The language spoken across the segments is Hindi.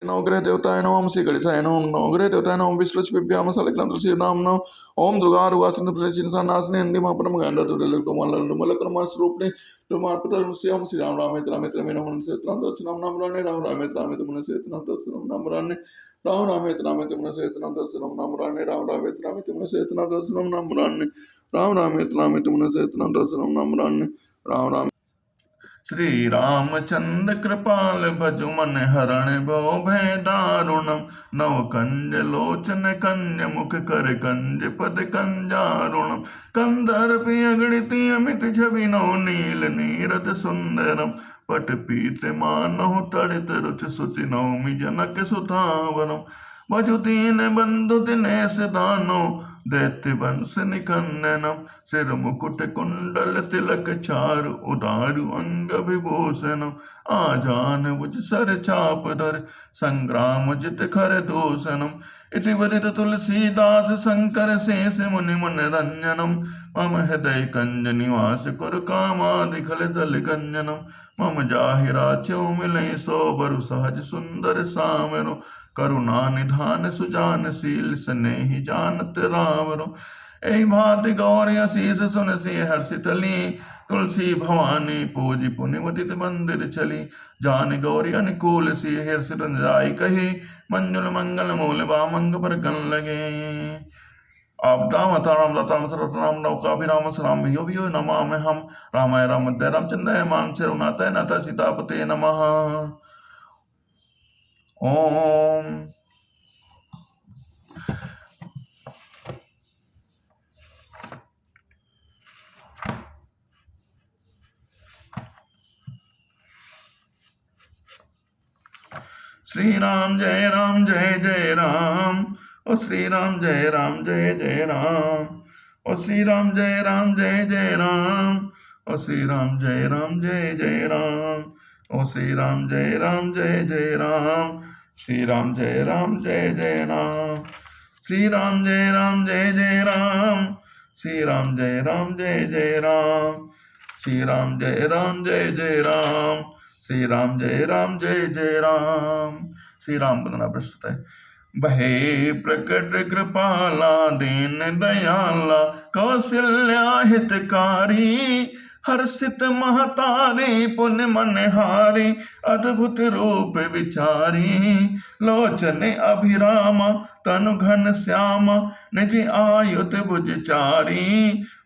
नवग्रह देवताय नमः श्री गणेशाय नमः नवग्रह देवताय नमः विश्वस्पिभ्याम सलग्नं तुलसी नाम नमः ओम दुर्गा रुवासिन प्रचिन नासने हिंदी महापरम गंधा तुरल तुमलक्रम स्वरूपने तुमार्पतम श्री राम रामेत्र मे नमः सेतनाम दर्शनम नाम राने राम रामेत्र मन सेतनाम दर्शनम नाम राने राम रामेत्र मन सेतनाम दर्शनम नाम राने राम रामेत्र मन सेतनाम दर्शनम नाम राने राम रामेत्र मन सेतनाम दर्शनम नाम राने राम श्री रामचंद्र कृपाल भजु मन हरण भव भय दारुणम नव कंज लोचन कंज मुख कर कंज पद कंजारुणम कंदर्प अगणित अमित छवि नौ नील नीरद सुंदरम पट पीत मानहु तड़ित रुच सुचि नौमि जनक सुतावरम भजु दीन बंधु दिनेश दानो दैत्य वंश निकंदनम सिर मुकुट कुंडल तिलक चारु उदारु अंग विभूषणम आजान भुज सर चाप धर संग्राम जित खर दूषणम इति वदित तुलसीदास शंकर शेष मुनि मन रंजनम मम हृदय कंज निवास कुर कामादि खल दल गंजनम मम जाहिरा च्यों मिले सो बरु सहज सुंदर सामरो करुणा निधान सुजान शील स्नेहि जानत रावरो ऐ भाति गौरी असीस सुन सी हर्षित ली तुलसी भवानी पूजी पुण्यवतित मंदिर चली जान गौरी अनुकूल सी हर्षित जाय कही मंजुल मंगल मूल बामंग पर गन लगे आपदाम अताराम दताम सर्वतराम नौकाभिराम सलाम यो वियो नमामि हम रामाय रामदय रामचंद्राय मानसे रघुनाथाय नाथ सीतापते नमः ओम श्री राम जय राम ओ श्री राम जय जय राम ओ श्री राम जय जय राम ओ श्री राम जय जय राम ओ श्री राम जय जय राम श्री राम जय जय राम श्री राम जय जय राम श्री राम जय जय राम श्री राम जय जय राम श्री राम जय राम श्री राम बंदना प्रस्तुत है बहे प्रकट कृपाला दीन दयाला कौशल्या हितकारी हर्षित महतारी पुण्य मनहारी अद्भुत रूप विचारी लोचन अभिरामा तनु घन श्यामा निज आयुध भुजचारी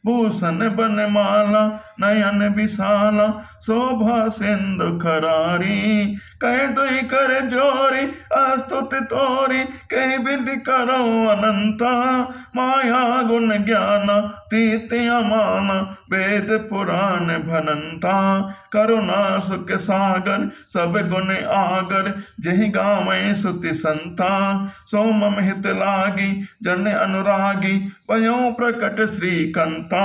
भूषण बनमाला नयन विशाला शोभा सिंधु खरारी कह दुई कर जोरी अस्तुत तोरी कह विधि करो अनंता माया गुण ज्ञान तीत अमान वेद पुराण भनंता करुणा सुख सागर सब गुण आगर जहि गावै सुति संता सोम हित लागी जन अनुरागी पयो प्रकट श्रीकंता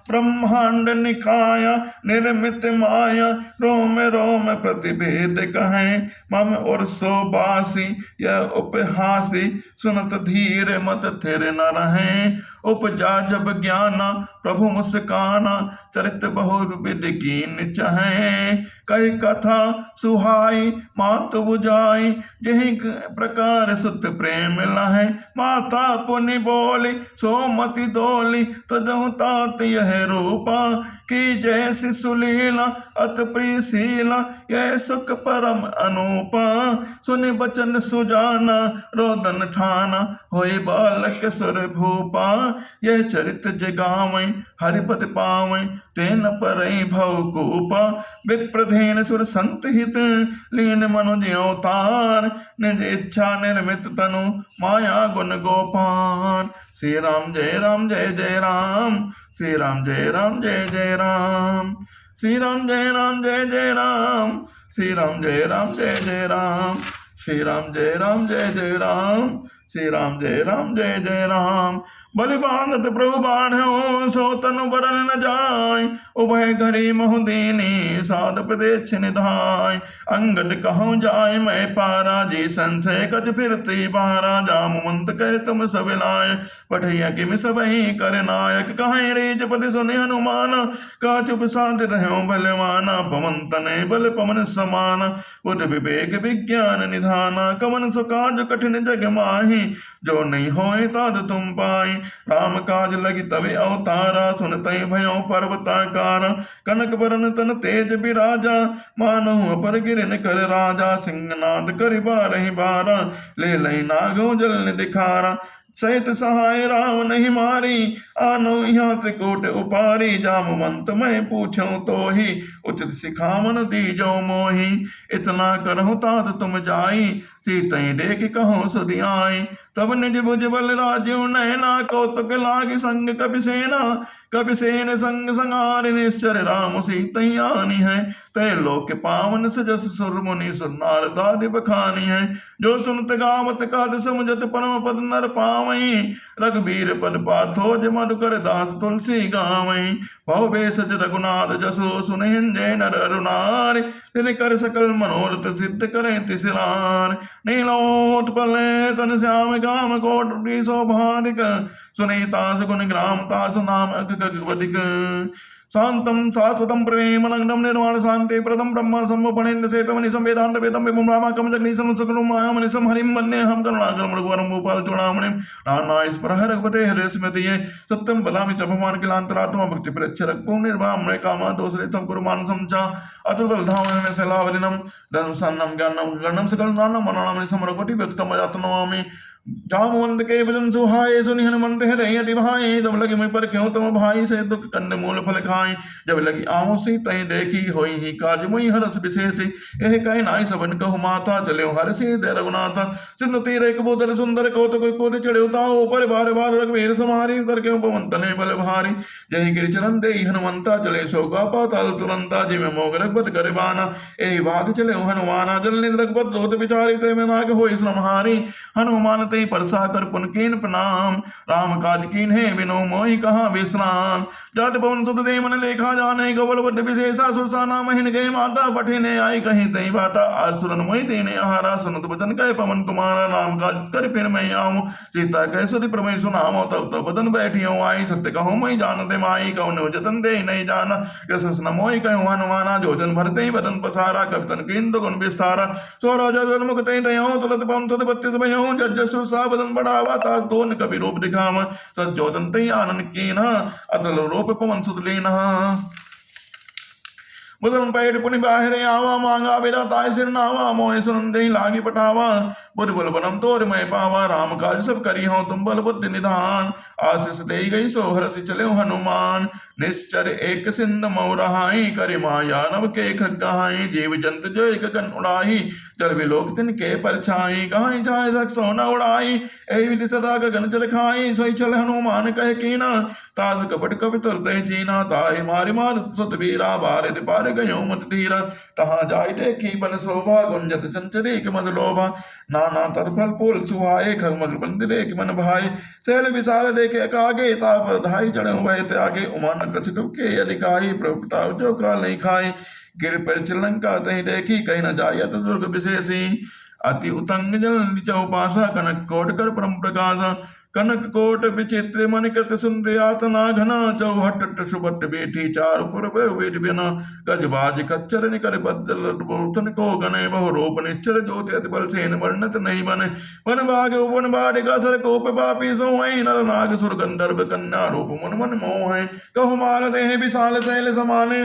ब्रह्मांड निकाया निर्मित माया रोम रोम प्रतिभेद कहें मम और सोबासी यह उपहासी सुनत धीर मत थिर न रहे उपजा जब ज्ञाना प्रभु मुस्काना चरित बहुर विद कीन चाहे कई कथा सुहाई मात बुझाई जहि प्रकार सुत प्रेम लहे माता पुनि बोली सोमति दोली तजहु तात यह रूपा की जैसी सुलीला अत प्रीशीला यह सुख परम अनुपा सुनि बचन सुजाना रोदन ठाना होई बालक सुर भूपा यह चरित जगावै हरिपद पावै तेन परई भवकूपा विप्रधेन सुर संत हित लीन मनुज अवतार निज इच्छा निर्मित तनु माया गुण गोपान श्री राम जय जय राम श्री राम जय जय राम श्री राम जय जय राम श्री राम जय जय राम श्री राम जय जय राम श्री राम जय जय राम। बलि बांधत प्रभु बाढ़ो सो तनु बरन न जाय, उभय घरी महुदीनी साध प्रदेश निधाय। अंगद कहूँ जाय मैं पारा, जी संशय कछ फिरती बारा। जामवंत कह तुम सब लाय, पठैया किम सबहि कर नायक। कहें रेज पति सुनि हनुमान, का चुप साध रहो बलवाना। पवन तनय बल पवन समान, बुध विवेक विज्ञान निधाना। कवन सुकाज कठिन जग माही, जो नहीं होए ताद तुम पाई। राम काज लगी तवे अवतारा, सुनतई भयो पर्वताकार। कनक बरन तन तेज बिराजा, मानो अपर गिरन कर राजा। सिंहनाद कर बारहि बारा, ले लई नागो जल दिखारा। सहित सहाय राम नहीं मारी, आनो यहाँ त्रिकोट उपारी। जामवंत मैं पूछूं तो ही, उचित सिखावन दीजो मोही। इतना करहु तात तुम जाई, सीतई देख कहो सुधियाई। तब निज भुज बल राजू नैना, कौतुक लाग संग कपिसेना। कपिसेन संग संगार निश्चर, राम सीतई आनी है। तय लोक पावन सजस सुर मुनि, सुर नारदादि बखानी है। जो सुनत गावत काज समुझत, परम पद नर पावई। रघुबीर पद पाथो मधुकर दास तुलसी गावई। भव भेषज रघुनाथ जसो, सुनहिन जय नर अरुणार। तिन कर सकल मनोरथ सिद्ध करें तिसरार। नीलोत्पल तन श्याम गाम कोटि शोभाधिक, सुनि तास गुण ग्राम तासु नाम अघिक। शांतम शाश्वतम प्रेम नग्नम निर्वाण शांति प्रदम ब्रह्म सम्मुपणेन्द्र सेतमनिशम वेदांत वेदम विमुम रामाकम जगनीशम सुखम मायामनिशम हरिम वन्ये हम करुणाकरम रघुवरम भूपाल चूड़ामणिम। नाना स्पृह रघुपते हृदय स्मृतिये, सत्यम बलामि च भगवान किलांतरात्मा भक्ति प्रच्छरक पूर्ण निर्वाम रे कामा दोषरितम कुरुमान समचा। अतुल धाम में सलावलिनम धनुषान्नम ज्ञानम गणम सकल नानम मनोनाम समरकोटि व्यक्तम अजातनमामि। जामवंत के भजन सुहाए, सुनि हनुमंत हृदय अति भाए। तब लगे मैं पर क्यों तुम भाई, से दुख कंद मूल फल खाए। जब लगी आँव सी तई देखी, होई ही काज मोहि हरस विशेष। यह कह नाई सबन कहु माता, चले हर से दे रघुनाथ। सिंधु तीर एक बोधर सुंदर कौतुक कोद चढ़े उताओ। पर बार बार रघुवीर समारी, उतर के पवन तनय बल भारी। जय गिरि चरण दे हनुमंता, चले सोगा पाताल तुरंता। जिम मोग रघुपत कर बाना, एहि बात चले हनुमाना। जल निद्र रघुपत दोत विचारी, ते में नाग होई श्रमहारी। हनुमान ते परसा कर पुन कीन प्रणाम, राम काज कीन है बिनो मोहि कहा विश्राम। जात पवन सुत दे मन लेखा जाने, गबल बद्ध विशेषा सुरसा नाम हिन गए माता। पठिने आई कहीं तई बाता, आसुरन मोहि देने आहारा। सुनत बचन कह पवन कुमारा, नाम काज कर फिर मैं आऊँ। सीता कह सुधि प्रमेय सुनामो, तब तब बदन बैठियो आई। सत्य कहूँ मैं जानते माई, कौन जतन दे नहीं जाना। यशस न मोहि कहूँ हनुमाना, जो जन भरते ही बदन पसारा। कवितन कीन गुण विस्तारा, सौराज मुख ते दयो। तुलत पवन तुत बत्तीस भयो, जज सुरसा बदन बढ़ावा। तास दोन कवि रूप दिखावा, सज्जोदन तई आनंद कीना। अतल रूप पवन सुत लीना। बुधन पैठ पुनि बाहरे आवा, मांगा बेरा ताय सिर नावा। मोहि सुन दही लागी पठावा, बुध बल बनम तोर मैं पावा। राम काज सब करी हो तुम बल बुद्धि निधान। आशीष दे गई सो हरसि चले हनुमान। निश्चर एक सिंध मऊ रहाई, करे माया नव के खगाई। जीव जंत जो एक कन उड़ाही, जल विलोक तिन के परछाई। कहाई चाहे सक सोना उड़ाई, एहि विधि सदा गगन चल खाई। सोई चल हनुमान कह कीना, तास कपट कवि तुरते चीना। ताहि मारि मार सुत वीरा, बारिद पार गयो मत धीरा। तहाँ जाय देखी बन शोभा, गुंजत चंचरी के मद लोभा। नाना तरफल फूल सुहाए, खगमल बंद देख मन भाई। शैल विशाल देखे कागे, ता पर धाई चढ़े वह त्यागे। उमान कछ के अधिकाई, प्रगटाव जो काल नहीं खाई। गिर पर श्रीलंका तही देखी, कहीं न जायत दुर्ग विशेषी। अति उतंग जल चौपासा, कनक कोट कर परम प्रकाशा। कनक कोट विचित्र मणिकृत सुंदरियातना घना। चौहट सुबट बेठी चार पूर्व वेद बिना। गजबाज खच्चर निकर बदन को गने, बहु रूप निश्चर ज्योति अति बल सेन वर्णत नहीं बने। वन भाग उपन बाटिका सर कोप पापी सोई। नर नाग सुर गंधर्व कन्या, रूप मन मन मोह। कहु माग देह विशाल शैल समाने,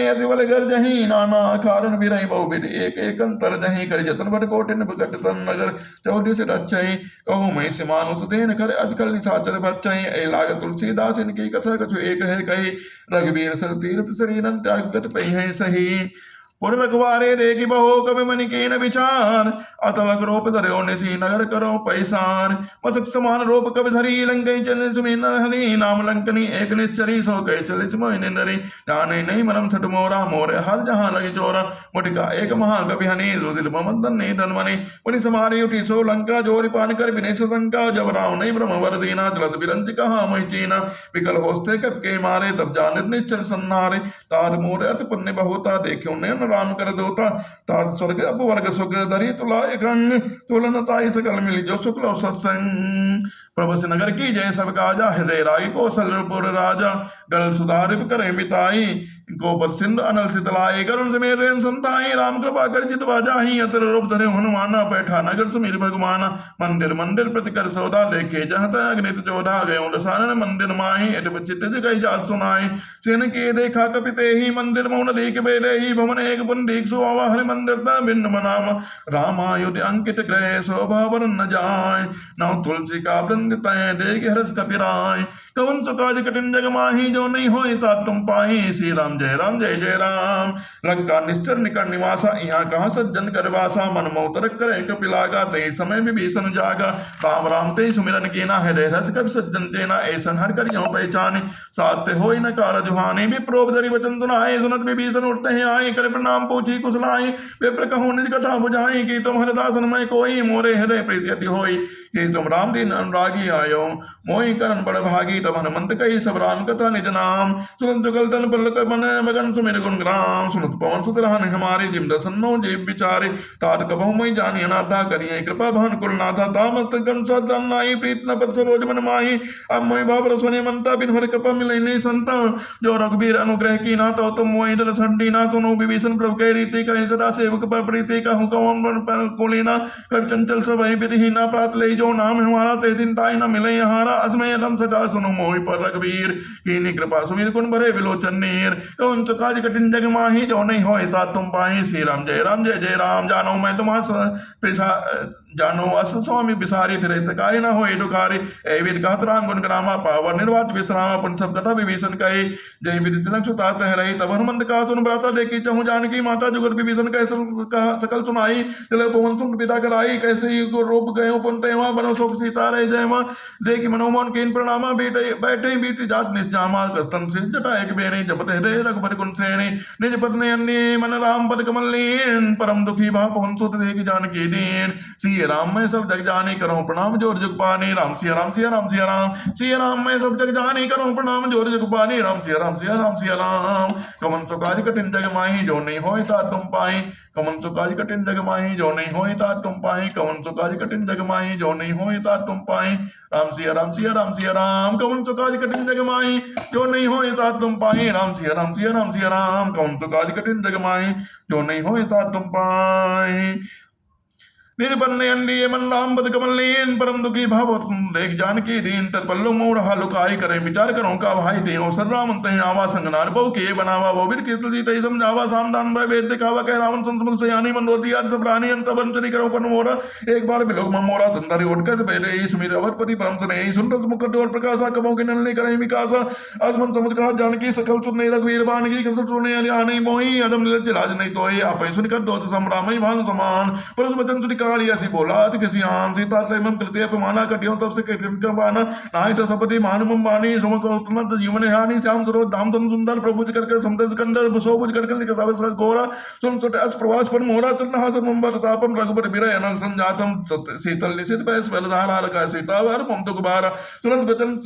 अति बल गर जही। नाना कारण बिरही बहु विधि, एक एक अंतर जही। कर जतन बट कोटिन विकट तन नगर, चौधि से रक्षई। कहु मैं सिमान देन कर अजकल निशाचर बच्चई। ए लाग तुलसीदास इनकी कथा कछु एक है कही। रघुवीर सर तीर्थ शरीरन त्यागत पई है सही। पुर रखवारे देखी बहो कवि मनि कीन विचार, अतलक रूप धर्यो निसी नगर करो पैसार, मसक समान रूप कवि धरी लंकई चल सुमेन हरि, नाम लंकनी एक निश्चरी सो कह चलिस मोहिनी नरी, जाने नहीं मनम सट मोरा मोरे हर जहां लगी चोरा, मुटिका एक महाकवि हनी दिल ममदन ने धनमणि, पुनि समारी उठी सो लंका जोरी पान कर विनेश शंका, जब राम नहीं ब्रह्म वर दीना चलत बिरंज कहा मही चीना, विकल होस्ते कब के मारे तब जानित निश्चल सन्नारे, तार मोरे अति पुण्य बहुता देखो नयन राम कर दोता, तार स्वर्ग अपवर्ग सुख धरी तुला एकंग, तुलन ताई सकल मिली जो शुक्ल सत्संग, प्रभु से नगर की जय सब काजा, हृदय रागी कौशलपुर राजा, गल सुधार करे मिताई, गोपद सिंधु अनल सितलाई, करुण से मेरे संताई, राम कृपा कर चित बाजाही, अतर रूप धरे हनुमाना, बैठा नगर सुमीर भगवाना, मंदिर मंदिर प्रति कर सौदा, देखे जहाँ तक अग्नित जोधा, गयो दसानन मंदिर माही, एट चित्त जगई जात सुनाई, सेन के देखा कपिते ही, मंदिर मौन लीक बेले ही, भवन एक पुंडीक सुआवा, हरि मंदिर ता भिन्न मनाम, रामायुध अंकित ग्रह शोभा वर न जाय, नौ तुलसी का वृंद तय देख हरस कपिराय, कवन सुकाज कठिन जग माही, जो नहीं होई ता तुम पाही, श्री राम जय जय राम, लंका निश्चर निकट निवासा, यहाँ कहाँ सज्जन कर वासा, मन मोह करे कपिलागा, तई समय विभीषण जागा, राम राम ते सुमिरन कीना, हृदय रस कपि सज्जन तेना, ऐसन हर करियो पहचाने, सात्य होई न कार जुहाने, विप्रोप धरि वचन सुनाए, सुनत विभीषण उठते हैं आए, कर प्रणाम पूछी कुशलाए, विप्र कहूँ निज कथा बुझाई, कि तुम हरदासन में कोई, मोरे हृदय प्रीति अति होई, कि तुम राम दीन अनुरागी आयो, मोहि करण बड़ भागी, तब हनुमंत कही सब राम कथा निज नाम, सुनत जुगल तन पल कर मन मगन सुमिर गुण ग्राम, सुनत पवन सुत रहन हमारे, जिम दसन नो जेब विचारे, तात कबहु मई जानी अनाथा, करिए कृपा भवन कुल नाथा, तामत गन सदन नाई, प्रीत न पद सरोज मन माही, अब मोहि बाब रसोने मनता, बिन हर कृपा मिले नहीं संता, जो रघुबीर अनुग्रह की नाता, तुम मोहि दर संडी ना, सुनो विभीषण प्रभु कह रीति, करे सदा सेवक पर प्रीति, कहूँ कौन पर कोलिना, कब चंचल सब विधि ना, प्रात ले जो नाम हमारा, ते दिन ताई न मिले हारा, असमय लम सका सुनो मोहि पर रघुबीर, कीनी कृपा सुमिर गुण भरे विलोचन नीर, कौन तो काज कठिन जग माही, जो नहीं होए ता तुम पाही, श्री राम जय राम, जानो मैं तुम्हारा जानो अस स्वामी बिसारी, फिर तकाय न होए डुखारे, ए विद कहत राम गुण ग्रामा, पावर निर्वाच विश्रामा, पुन सब कथा विभीषण कहे, जय विदित तिलक सुता तह रही, तब हनुमंत का सुन भ्राता देखी, चहु जानकी माता, जुगत विभीषण कह सकल सुनाई, तिलक पवन सुन पिता कराई, कैसे ही को रूप गयो पुन तेवा, बनो शोक सीता रहे जयमा, देखी मनोमोहन कीन प्रणामा, बैठे बीती जात निजामा, कस्तन से जटा एक बेने, जपत हृदय रघुपति कुन श्रेणी, निज पत्नी अन्य मन राम पद कमल लीन, परम दुखी भा पवन सुत देख जानकी दीन, श्री राम मैं सब जग जाने करो प्रणाम, जोर जुग पानी, राम सिया राम सिया राम सिया राम, सिया राम मैं सब जग जाने करो प्रणाम, जोर जुग पानी, राम सिया राम सिया राम सिया राम, कमन सो काज कठिन जग माही, जो नहीं होए ता तुम पाई, कमन सो काज कठिन जग माही, जो नहीं होए ता तुम पाई, कमन सो काज कठिन जग माही, जो नहीं होए ता तुम पाई, राम सिया राम सिया राम सिया राम, कमन सो काज कठिन जग माही, जो नहीं होए ता तुम पाई, राम सिया राम सिया राम सिया राम, कमन सो काज कठिन जग माही, जो नहीं होए ता तुम पाई, निर्बन्ने अंडिये मन राम बद कमल लीन, परम दुखी भाव देख जानकी दीन, तत्पल्लो मोर हालुकाई करे, विचार करो का भाई देव सर राम तह आवा संगनार, बहु के बनावा वो बिर कीर्तल जी तही समझावा, सामदान भाई वेद दिखावा, कह रावण संत से यानी मन रोती आज सब रानी अंत बन चली करो पन मोरा, एक बार बिलोक मोरा तंदारी उठकर पहले ही सुमिर अवर पति परम सने ही सुंदर मुख और प्रकाशा, कबों के नलनी करे विकासा, आजमन समझ कहा जानकी सकल सुनने रघुवीर बान की, कसर सुने आने मोही, अदम निलज राज नहीं तो आप सुनकर दो समराम भानु समान, परस वचन सुनिका ऐसी बोला किसी आन सीता से मम कृत्य अपमाना कटियो तब से कृपाना, नाहि तो सपति मानुमम वाणी, सुमत जीवन हानि, श्याम सरोज धाम सम सुंदर, प्रभुज करके समदस कंदर, सोबुज करके घोरा, सुन सुट अस प्रवास पर मोरा, चलन हास मुंबर तापम, रघुबर विरय अनल संजातम, शीतल निशित पैस बलधारा लगा सीता वर मम तो गुबारा, तुरंत वचन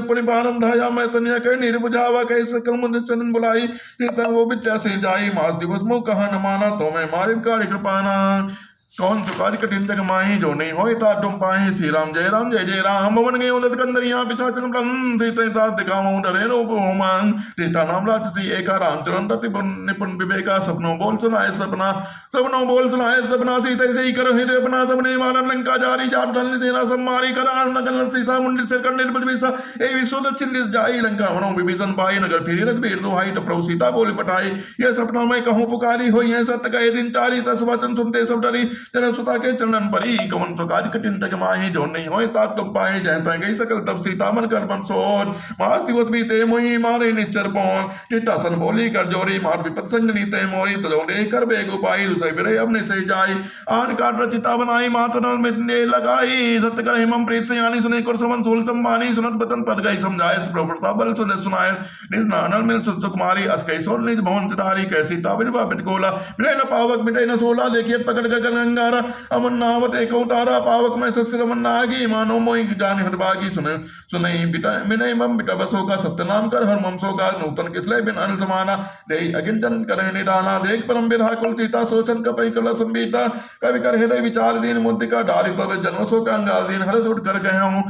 परिपालम धाया, मैं तनिया कह निर्बुझावा, कैसे कल मुझे चलन बुलाई, सीता वो विद्या से जाई, मास दिवस मोह कहा न माना, तो मैं मारे कार्य कृपाना, कौन तो काज कठिन जग माही, जो नहीं होए ता तुम पाही, श्री राम जय राम, भवन गए लस्कंदरिया पिछाचन ब्रह्म, सीता दिखाऊं डरे रूप होमान, सीता नाम राक्षसी एका, रामचरण रति निपुण विवेका, सपनों बोल सुनाए सपना, सीता से ही करो हृदय अपना, सबने मारा लंका जारी, जाप ढलने देना सब मारी, करार नगन सीसा मुंडित सिर कर निर्बल विसा, ए विश्व दक्षिण दिस जाई, लंका वनों विभीषण पाई, नगर फिरी रघुबीर दुहाई, तो प्रभु सीता बोल पटाई, यह सपना मैं कहूँ पुकारी, होई है सत्य कहे दिन चारी, तस वचन सुनते सब डरी, जन सुता के चरणन परी कवन सो काज कठिन जग माही जो नहीं होए तात तुम पाए जहता गई सकल तब सीता मन कर बन सोर मास दिवस बीते मोही मारे निश्चर पौन टिट्टा सन बोली कर जोरी मार विपत संग नीते मोरी तजोड़े कर बेग उपाई दुसई बिरे अपने से जाई आन काट रचिता बनाई मात नर मिटने लगाई सत्य कर हिमम प्रीत से यानी सुने कर समन सोल संबानी सुनत बचन पद गई समझाए प्रभुता बल सुने सुनाए निज नानल मिल सुत सुकुमारी अस कई सोल निज भवन सिधारी कैसी टाबिर बापिट कोला मिले न पावक मिटे न सोला देखिए पकड़ गगन अंगारा अमन नावत एक उतारा पावक में सस्र मन नागी मानो मोई जान हरबागी सुने सुने बिटा मिने मम बिटा बसो का सत्यनाम कर हर ममसो का नूतन किसले बिन अनिल समाना दे अगिंचन करे निदाना देख परम बिरहा कुल सीता सोचन कपई कल संबीता कवि कर हृदय विचार दीन मुद्रिका डाली तब जन्म सो का अंगार दीन हरस उठ कर गया हूँ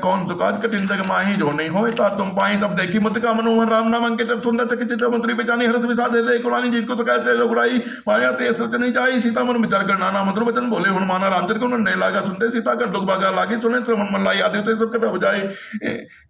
कौन सुकाज कठिन जग माही जो नहीं होए ता तुम पाई तब देखी मुद्रिका मनोहर राम नाम अंकित सुंदर चकित चित्र मंत्री बेचानी हरस विषाद दे कुरानी जिनको सकाय से रघुराई माया ते सच नहीं जाई सीता मन विचार कर नाना मधुर वचन बोले हनुमाना रामचंद्र को नहीं लागा सुनते सीता कर दुख भागा लागे सुने श्रवण मन लाई आदि सब कथा बजाई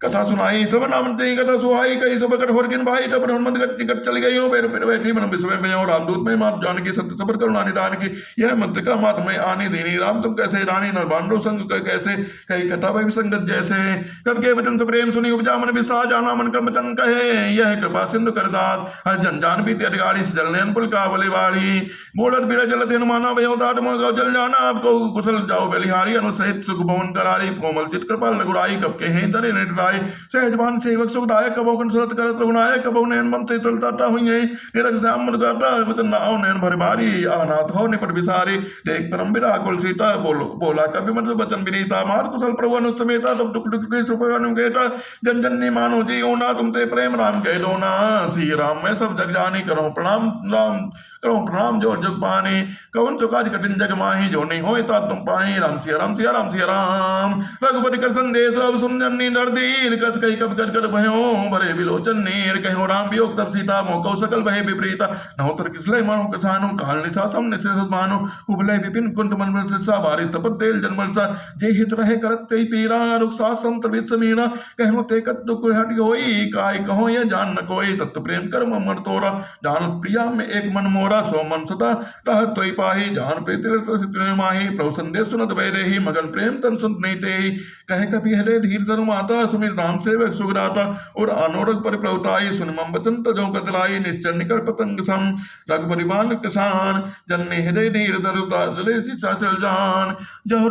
कथा सुनाई सब नाम ते कथा सुहाई कई सब कट होर किन भाई तब हनुमंत निकट चली गई हो बेर बेर बैठी मन विस्मय में और रामदूत में मात जानकी सत्य सबर करुणा निदान की यह मंत्र का मात में आने देनी राम तुम कैसे रानी नरबांडो संग कैसे कई कथा भाई संगत जैसे कब के वचन से प्रेम सुनी उपजा मन विसा जाना मन कर वचन कहे यह कृपा सिंधु करदास हर जन जान भी अधिकारी से जलने अनपुल का बलिवाड़ी बोलत बिर जलत हनुमाना भयो दात मोह गौ जल जाना आपको कुशल जाओ बलिहारी अनुसहित सुख भवन करारी कोमल चित कृपाल रघुराई कब के हैं दरे निटराई सहजवान सेवक सुखदायक कबो कन सुरत करत रघुनायक कबो नयन मन से तलता हुई निरख श्याम मद गाता वचन नाओ नयन भर भारी अनाथ हो निपट विसारी देख परम बिरा कुल सीता बोला कभी मत वचन विनीता मात कुशल प्रभु अनुसमेता तब दुख दुख के सुख अनुगेता जन जन ने मानो जी ना तुम ते प्रेम राम कह दो ना श्री राम मैं सब जग जानी करो प्रणाम राम करो प्रणाम जो जग पानी कवन चुकाज कठिन जग माही जो नहीं होए ता तुम पाई राम सिया राम सिया राम सिया राम रघुपति कर संदेश अब सुन जन्नी नरदीर कस कई कब कर भयो भरे बिलोचन नीर कहो राम वियोग तब सीता मोको सकल भय विपरीता नहोतर किसले मानो किसानो काल निशा सम निशेष मानो कुबले विपिन कुंट मन में सिसा बारी तपत तेल जन्मल सा जे हित रहे करत ते पीरा रुख सासम तबित समीरा कहो ते कत दुख हट होई काय कहो ये जान न कोई तत्व प्रेम कर मर तोरा जानत प्रिया में एक मन मोरा सो मन सदा रह तोई पाही जान प्रीति माही प्रभु संदेश सुनत बैरे ही मगन प्रेम तन सुन नहीं ते कहे कपि हले धीर धरु माता सुमिर राम सेवक सुगराता और अनोरग पर प्रभुताई सुन मम वचन तजो कतलाई निश्चर निकर पतंग सम रघु परिवान किसान जन्ने हृदय धीर धरुता जले चल जान जो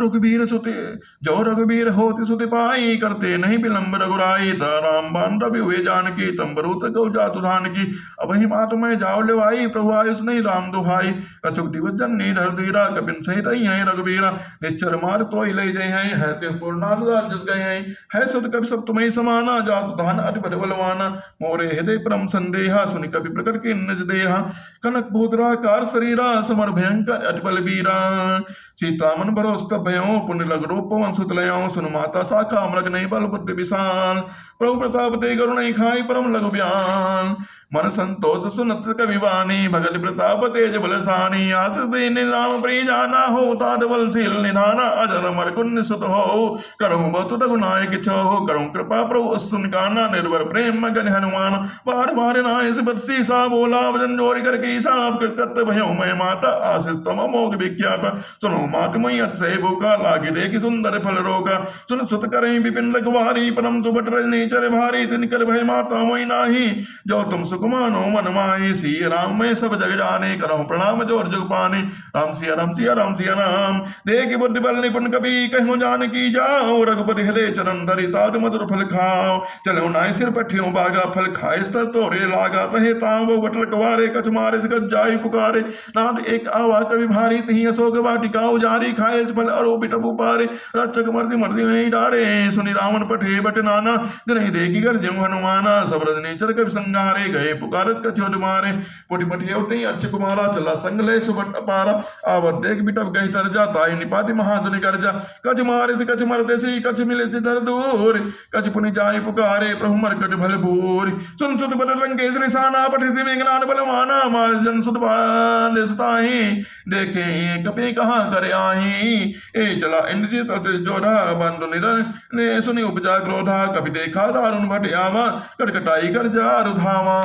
रघुबीर होति सुति पाई करते नहीं विलंब रघुराई राम बान रवि हुए जानकी तंबरूत गौ जातु धान की अब ही मात में जाओ लेवाई प्रभु आयुष नहीं राम दुहाई अचुक दिवस जन्नी धर धीरा कपिन सहित ही है रघुबीरा निश्चर मार तो ही ले जाए है ते पूर्णानुदार जस गए है सुत कवि सब तुम्हें समाना जातु धान अति बलवाना मोरे हृदय परम संदेहा सुनि कवि प्रकट के निज देहा कनक भूतराकार शरीरा समर भयंकर अति बलबीरा सीता मन भरोस तब भयो पुण्य लग रूप पवन सुत लयो सुन माता साखा मृग नहीं बल बुद्धि विशाल प्रभु प्रताप ते करुण नहीं खाई परम लघु बयान मन संतोष सुनत कवि वाणी भगत प्रताप तेज बलसानी आस दीन राम प्रिय जाना हो तात बलशील निधाना अजर अमर कुन्न सुत हो करूं बहुत रघुनायक छो करूं कृपा प्रभु सुन काना निर्भर प्रेम मगन हनुमान बार बार नाय बरसी सा बोला वजन जोरी करके साप कृत भयो मैं माता आशीष तम मोग विख्यात सुनो मात मई अतिशय भूखा लागे देखी सुंदर फल रोका सुन सुत करें विपिन रघुवारी परम सुबट रजनी चर भारी तिनकर भय माता मोई नाही जो तुम सुकुमानो मन माही सी राम में सब जग जाने करो प्रणाम जोर जुग पाने राम सिया राम सिया राम सिया राम देख बुद्धि बल निपुण कभी कहो जान की जाओ रघुपति हृदय चरण धरि ताद मधुर फल खाओ चलो नाय सिर पठियों बागा फल खाए स्तर तोरे लागा रहे तावो बटल कवारे कछ मारे सकत जाई पुकारे नाद एक आवा कवि भारी तही अशोक वाटिका उजारी खाए फल अरो बिटपु पारे रक्षक मर्दी मर्दी नहीं डारे सुनि रावण पठे बट नाना जिन्हें देखी कर जम हनुमाना सब रजनी चर कवि संगारे गए पुकारत कछोद मारे पोटी पठिए उठई अच्छे कुमारा चला संग ले सुबट अपारा आवत देख बिटप गई तर जा ताई निपाति महाधुनि कर जा कछ मारे से कछ मरते सी कछ मिले से दर दूर कछ पुनि जाय पुकारे प्रभु मरकट भल भूर सुन सुत बल रंगे निशाना पठि से मेघनाद बलवाना मार जन सुत बांधे सुताही देखे कपि कहाँ करे आही ए चला इंद्रिय तत जोधा बंधु निधन ने सुनि उपजा क्रोधा कभी देखा दारुण भट आवा कटकटाई कर जा रुधावा।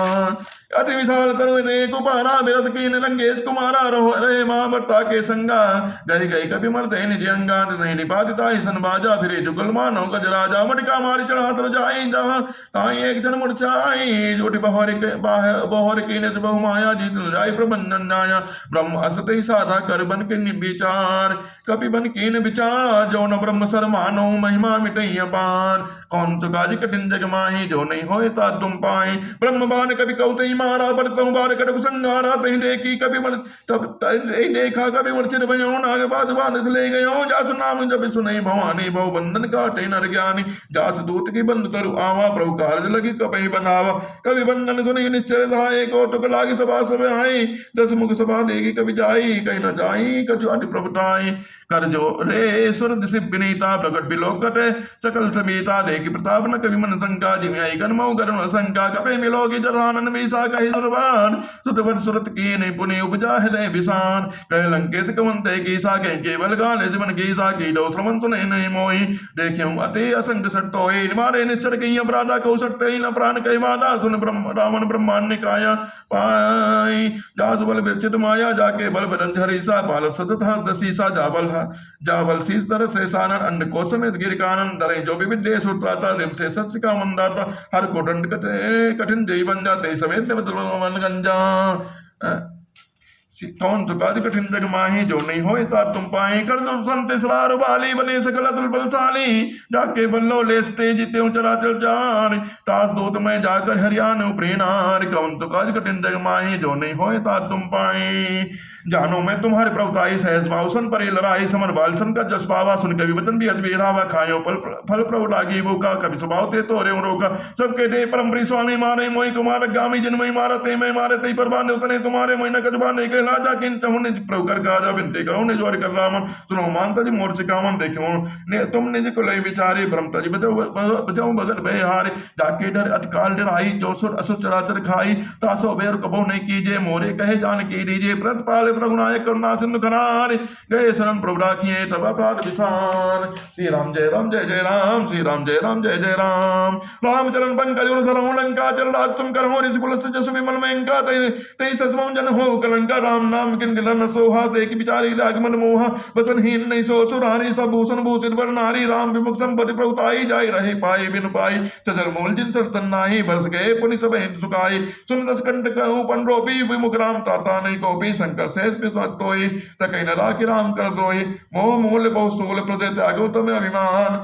अति विशाल तरु दे कुपारा बिरत कीन रंगेश कुमारा रहो रे माँ बट्टा के संगा गई गई कभी मरते निज अंगा नहीं निपातिता सन बाजा फिरे जुगल मानो गज राजा मटका मारी चढ़ा तर जाई जहाँ ताई एक जन मुरछाई जोटी बहोर की निज बहु माया जीत जाय प्रबंधन जाया ब्रह्म असत साधा कर बन के विचार कपि बन कीन विचार जो न ब्रह्म सर मानो महिमा मिटई अपार कौन चुकाज कठिन जग माही जो नहीं होए ता तुम पाए ब्रह्म बान कभी कौतई मारा पर तुम बार कटक संगारा तही देखी कभी मन तब तही देखा कभी मूर्छित भयो नाग बाज बांध ले गयो जास नाम जब सुनई भवानी बहु बंधन काटे नर ज्ञानी जास दूत की बंद तरु आवा प्रभु कार्य लगी कपि बनावा कभी बंधन सुनी निश्चय धाये कौतुक लागी सभा सब आई दस मुख सभा देगी कभी जाई कहीं न जाई कछु अति प्रभुताई कर जो रे सुर दिशि विनीता प्रकट बिलोकट सकल समीता देखी प्रताप न कभी मन शंका जिमि आई गणमौ गरुण शंका कपे मिलोगी जरानन मीसा कही दुर्बान सुतवर सुरत की नहीं पुनि उपजा हृदय विषान कह लंकेत कवंते की सा कह केवल गाले सिमन की सा की दो श्रमन सुने नहीं मोही देख्यो अति असंग सट तोय मारे निश्चर कहीं अपराधा कौ सटते ही न प्राण कही मादा सुन रावण ब्रह्मांड काया पाई जासु बल विरचित माया जाके बल बदंत हरीसा बाल सतत दसीसा जाबल शीस दर से सानन अन्य को समेत गिर कानन डरे जो भी विद्य सुत्राता दिम से सत्य का मंदाता हर कोटंड कठिन जय बन जाते समेत मन गंजा कौन चुकादि कठिन जग माही जो नहीं होए ता तुम पाए कर दो संत सरार बाली बने सकल अतुल बलशाली जाके बल्लो लेसते जीते चराचर जान तास दूत में जाकर हरियाणा प्रेनार कौन चुकादि कठिन जग माही जो नहीं होए ता तुम पाए जानो मैं तुम्हारे प्रभुताई सहज भावसन पर लड़ाई समर बालसन का जस पावा सुन कभी वचन भी अजबेरावा खायो फल प्रभु लागी भूखा कभी स्वभाव ते तो रे रोका सबके दे परम स्वामी मारे मोई कुमार गामी जिन मई मारा ते मैं मारे ते परबाने उतने तुम्हारे महीना कजबा नहीं के लाजा किन तहुने प्रभु कर काजा बिनते करो ने जोर कर रामन सुनो मानता जी मोर से कामन देखो ने तुम निज को लई विचारे भ्रमता जी बजाओ भगत भय हारे जाके डर अतकाल डराई जो सुर असुर चराचर खाई तासो बेर कबो नहीं कीजे मोरे कहे जान की दीजिए प्रतिपाल प्रभु नायक करुणा सिंधु खनार गए शरण प्रभु राखिए तब अपराध विसान श्री राम जय राम श्री राम जय राम रामचरण पंकज धरो लंका चल राज तुम करो ऋषि पुलस्त जसु विमल मेंका तई ससमं जन हो कलंका राम नाम किन गिलन सोहा देख बिचारी रागमन मोहा वसनहीन नहीं सो सुरारी सब भूषण भूषित वर नारी राम विमुख संपत्ति प्रभुताई जाय रहे पाए बिन पाई सजल मूल जिन सरतन नाही बरस गए पुनि सब हित सुखाई सुन दस कंठ कहूँ पंडोपी विमुख राम ताता नहीं कोपी शंकर से तोय सकई न राखी राम कर द्रोही मोह मूल बहु स्थूल प्रदे त्यागो तमें अभिमान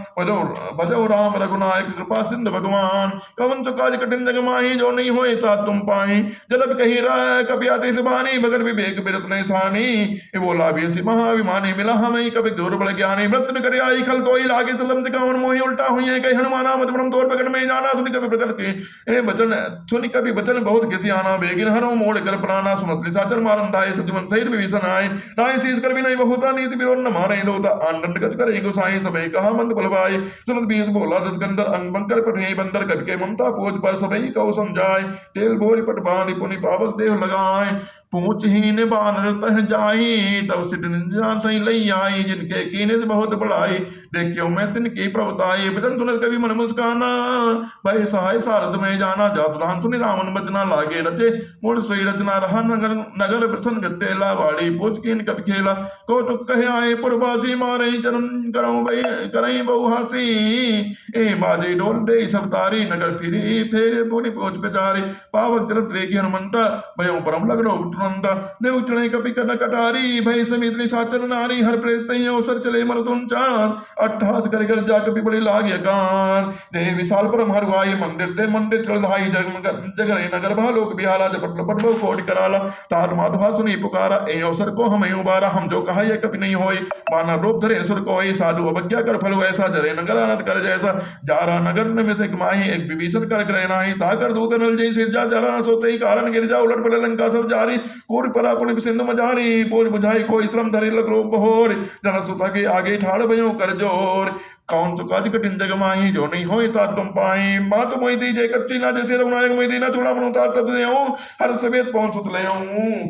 भजो राम रघुनायक कृपा सिंधु भगवान कवन काज कठिन जग माही जो नहीं होए ता तुम पाई जलब कही राय कभी आते बानी मगर विवेक बिरत नहीं सानी ये बोला भी ऐसी महाभिमानी मिला हमें कभी दूर बड़ ज्ञानी मृत्यु करे आई खल तो ही लागे तलम से कवन मोही उल्टा हुई है कहीं हनुमाना मत ब्रह्म तोड़ पकड़ में जाना सुनी कभी प्रकट के वचन सुनी कभी वचन बहुत किसी आना बेगिन हरो मोड़ कर प्राणा सुनत निशाचर मारन दाय सजमन सहित विभीषण आए राय शीस कर भी नहीं बहुता नीति विरोध न मारे लोता आनंद गज करे गोसाई सबे कहा मंद बलवाए सुनत बीस बोला दस गंदर अंग बंकर पठे बंदर कवि के ममता पोज पर सबई कहो समझाए तेल बोरी पटवानी पुनि पावक देह लगाए पूछ हीन बानर तह जाई तब सिट निजान सही लई आई जिनके कीने से बहुत बड़ाई देखियो मैं तिनकी प्रभुताई वचन सुनत कभी मन मुस्काना भाई सहाय सारद में जाना जातुरान सुनि रामन बचना लागे रचे मूल सोई रचना रहा नगर नगर प्रसन्न तेला बाड़ी पूछ कीन कब खेला कौतुक कहे आए पुरवासी मारे चरण करो भाई करई बहुहासी ए बाजे डोल दे सब तारी नगर फिरी फेर पुनि पहुंच बेचारी पावक जरत रेगी हनुमंता भयो परम लगरो तुरंत ने उचणे कपि कन कटारी भय समित निशाचर नारी हर प्रेत अवसर चले मर तुम चार अट्ठास कर कर जा कपि बड़े लागे कान देह विशाल परम हरवाई मंदिर चढ़ाई जगरे नगर भालोक बिहाला जपट लपट बहु कोटि कराला तार माधुहा सुनी पुकारा ए अवसर को हमें उबारा हम जो कहा यह कभी नहीं होई माना रूप धरे सुर को साधु अवज्ञा कर फल ऐसा जरे नगर आनंद कर जैसा जारा नगर में से कमाही एक विभीषण कर रहना ही ताकर दूत नल जय सिरजा जरा न सोते ही कारण गिर जा उलट पड़े लंका सब जारी कोर परा पुनि सिंधु मजारी बोझ बुझाई कोई श्रम धरे लग रूप बहोर जन सुता के आगे ठाड़ भयो कर जोर कौन सो काज कठिन जग माही जो नहीं होए ता तुम पाए। मात मोहि दीजे कच्ची ना जैसे रघुनायक मोहि दीना थोड़ा मनु तात तब देऊं हर सवेत पहुंच सुत ले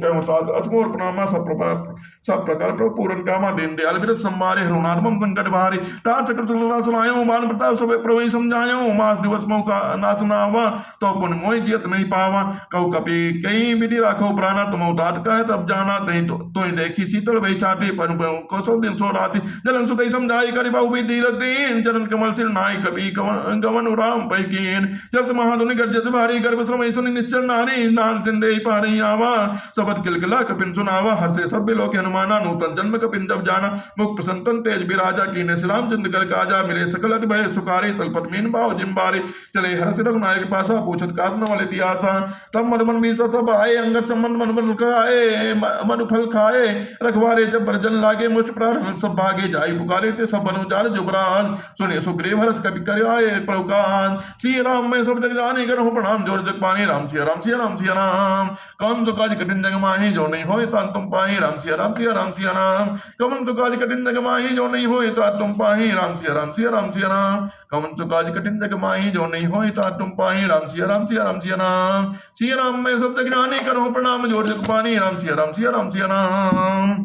कहूं तात असमोर प्रणामा सब प्रकार प्रभु पूरन कामा दीन दयाल विरत संवारे हरुणात्मम संकट भारी तार सकट सला सुनायो मान प्रताप सब प्रभु समझायो मास दिवस मौ का नाथ नावा तो पुन मोहि जियत नहीं पावा कहु कपि कई विधि राखो प्राणा तुम तात कह तब जाना तही तो देखी शीतल भई छाती पन को सो दिन सो राति जलन सुतई समझाई करि बहु विधि दीन चरण कमल सिर नाई कपि गवन राम पै कीन जब महाधुनि गर्जत भारी गर्भ श्रम सुनि निश्चल नारी नान सिंदे पारी आवा सबद किलकिला कपिन सुनावा हर से सब लोक हनुमाना नूतन जन्म कपिन जब जाना मुख प्रसंतन तेज विराजा कीने श्री रामचंद्र कर काजा मिले सकल अति भय सुखारे तलपत मीन भाव जिम्बारे चले हर से रघुनायक पासा पूछत कारण वाले तियासा तब मन मन बीता सब आए अंगत संबंध मन मन खाए मनु फल खाए रखवारे जब बरजन लागे मुष्ट प्राण सब भागे जाई पुकारे ते सब अनुचार जुबरान सुने सुग्रीव हरस कपि कर आए प्रभुकान श्री राम मैं सब जग जाने करहु प्रणाम जोर जग पानी राम सिया राम सिया राम सिया राम कौन तो काज कठिन जग माही जो नहीं होए तान तुम पाही राम सिया राम सिया राम सिया राम कौन तो काज कठिन जग माही जो नहीं होए तान तुम पाही राम सिया राम सिया राम सिया राम कौन तो काज कठिन जग माही जो नहीं होए तान तुम पाही राम सिया राम सिया राम सिया राम सिया राम मैं सब जग जाने करहु प्रणाम जोर जग पानी राम सिया राम सिया राम सिया राम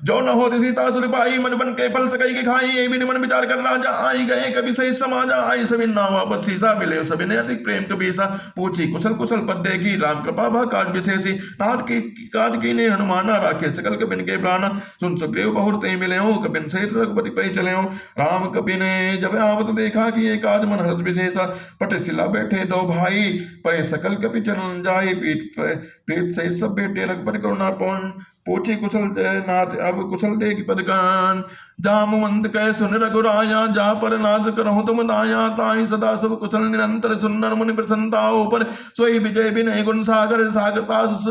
जो न हो सीता सुर पाई मन बन के फल सकई के खाई ये भी मन विचार कर राजा आई गए कभी सही समाजा आई सभी ना वापस सीसा मिले सभी ने अधिक प्रेम कबीसा पूछी कुशल कुशल पद देगी राम कृपा भा काज विशेषी नाथ की काज की ने हनुमाना राखे सकल कपिन के प्राण सुन सुग्रीव बहुत ते मिले हो कपिन सहित रघुपति पे चले हो राम कपि ने जब आवत देखा कि ये काज मन हर्ष विशेषा पटशिला बैठे दो भाई परे सकल कपि चलन जाए पीठ सहित सब बेटे रघुपति करुणा पौन पूछी कुशल नाथ अब कुशल दे की पदकान जामवंत कह सुन रघुराया जा पर नाद करहु तुम दाया ताई सदा सब कुशल निरंतर सुनर मुनि प्रसन्नताओ पर सोई विजय विनय गुण सागर सागर पास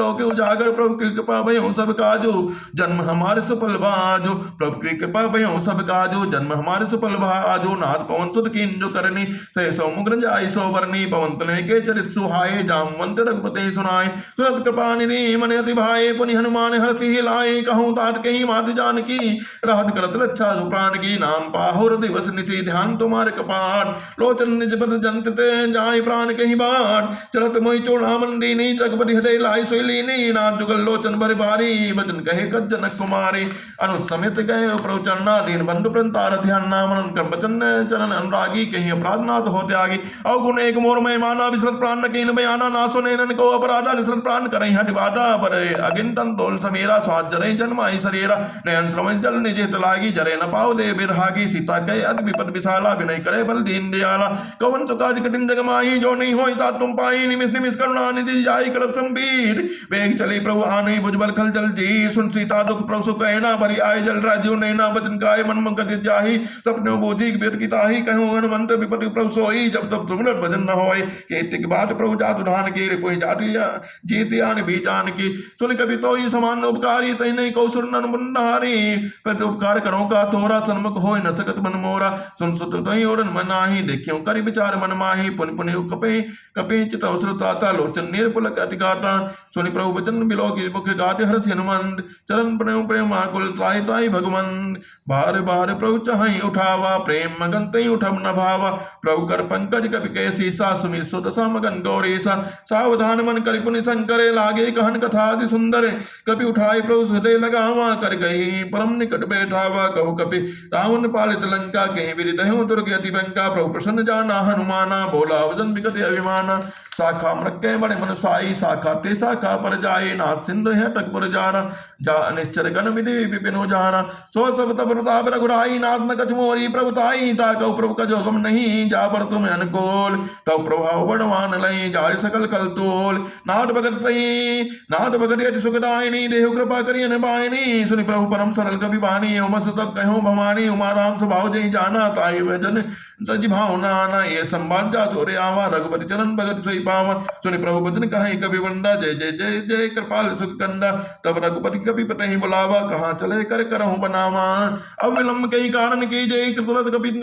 लोके उजागर प्रभु की कृपा भयो सब काजो जन्म हमारे सुफल बाजो प्रभु की कृपा भयो सब काजो जन्म हमारे सुफल बाजो नाथ पवन सुत कीन जो करनी सह सौ मुग्र जाय सो वर्णी पवन तनय के चरित सुहाए जामवंत रघुपति सुनाए सुरत कृपा निधि मन अति भाए पुनि हनुमान हर्षि लाए कहूँ तात कहीं मात जान की राहत करत रक्षा प्राण की नाम पाहुर दिवस निशि ध्यान तुम्हारे कपाट लोचन निज पद जंत ते जाय प्राण कहीं बाट चलत मोहि चूड़ामन दीनी रघुपति हृदय लाई सोई लीनी नाथ जुगल लोचन भर भारी वचन कहे कज जनक कुमारी अनुज समित गए प्रभु चरना दीन बंधु प्रंतार ध्यान नामन कर्म वचन चरण अनुरागी कहीं अपराध नाथ हो त्यागी अवगुण एक मोर में माना विसरत प्राण न कीन बयाना ना सुने नन को अपराधा निसरत प्राण करई हट बाधा पर अगिनतन तोल समेरा स्वाद जरे जन्माई शरीरा नयन श्रवण जल निजेत लागी जरे न पाव दे बिरहागी सीता कहे अद विपद विशाला विनय करे बल दीन दयाला कवन तो काज कठिन जग माही जो नहीं होई ता तुम पाई निमिष निमिष करुणा निधि जाई कलप संबीर वेग चली प्रभु आने भुजबल खल जल जी सुन सीता दुख प्रभु सु कहना भरी आय जल राजीव नैना वचन काय मन मन गति जाही सपने बूझी बेद की ताही कहूँ हनुमंत विपद प्रभु सोई जब तब तुम भजन न होय केतिक बात प्रभु जातु धान की रिपुहि जाति जीत आन भी जान की सुन कभी तो ही समान उपकारी तई नहीं कौशल नन मुन्नारी प्रति उपकार करो का तोरा सन्मुख होय न सकत मन मोरा सुन सुत तई और मनाही देखियो करि विचार मन माही पुन पुन कपे कपे चित अवसर ताता लोचन निर्पुलक अति गाता सुनि प्रभु वचन बिलो की मुख गाते हर्ष हनुमंत चरण प्रेम प्रेम आकुल त्राहि त्राहि भगवंत बार बार प्रभु चाहि उठावा प्रेम मगन तई उठब न भावा प्रभु कर पंकज कपि कैसी सा सुमि सुत मगन गौरीसा सावधान मन करि पुनि संकरे लागे कहन कथा अति सुंदर कपि उठाई प्रभु हृदय लगावा कर गई परम निकट बैठावा कहु कपि रावण पालित लंका कहीं विदितहु दुर्ग अति बंका प्रभु प्रसन्न जाना हनुमाना बोला वजन विगत अभिमाना शाखा मृक्के बड़े मनुसाई शाखा ते शाखा पर जाए नाथ सिंधु है टकपुर जाना जा निश्चर गण विधि विपिनो जाना सो सब तब प्रताप रघुराई नाथ न कछ मोरी प्रभुताई ता कौ प्रभु का जोगम नहीं जा पर तुम अनुकूल तब प्रभाव बड़वान लई जाय सकल कल तोल नाथ भगत सही नाथ भगत अति सुखदायनी देहु कृपा करियन बायनी सुनि प्रभु परम सरल कवि बानी उमस तब कहो भवानी उमा राम स्वभाव जय जाना ताई वजन सज भावना ना ये संवाद जा सोरे आवा रघुपति चरण भगत सोई पावन। सुनि प्रभु बचन कहे कवि वंदा, जय जय जय जय कृपाल सुख कंदा। तब रघुपति कपि पतहि बुलावा, कहाँ चले कर करहु बनावा। अब विलंब कई कारण की जय, कृतुरथ कपि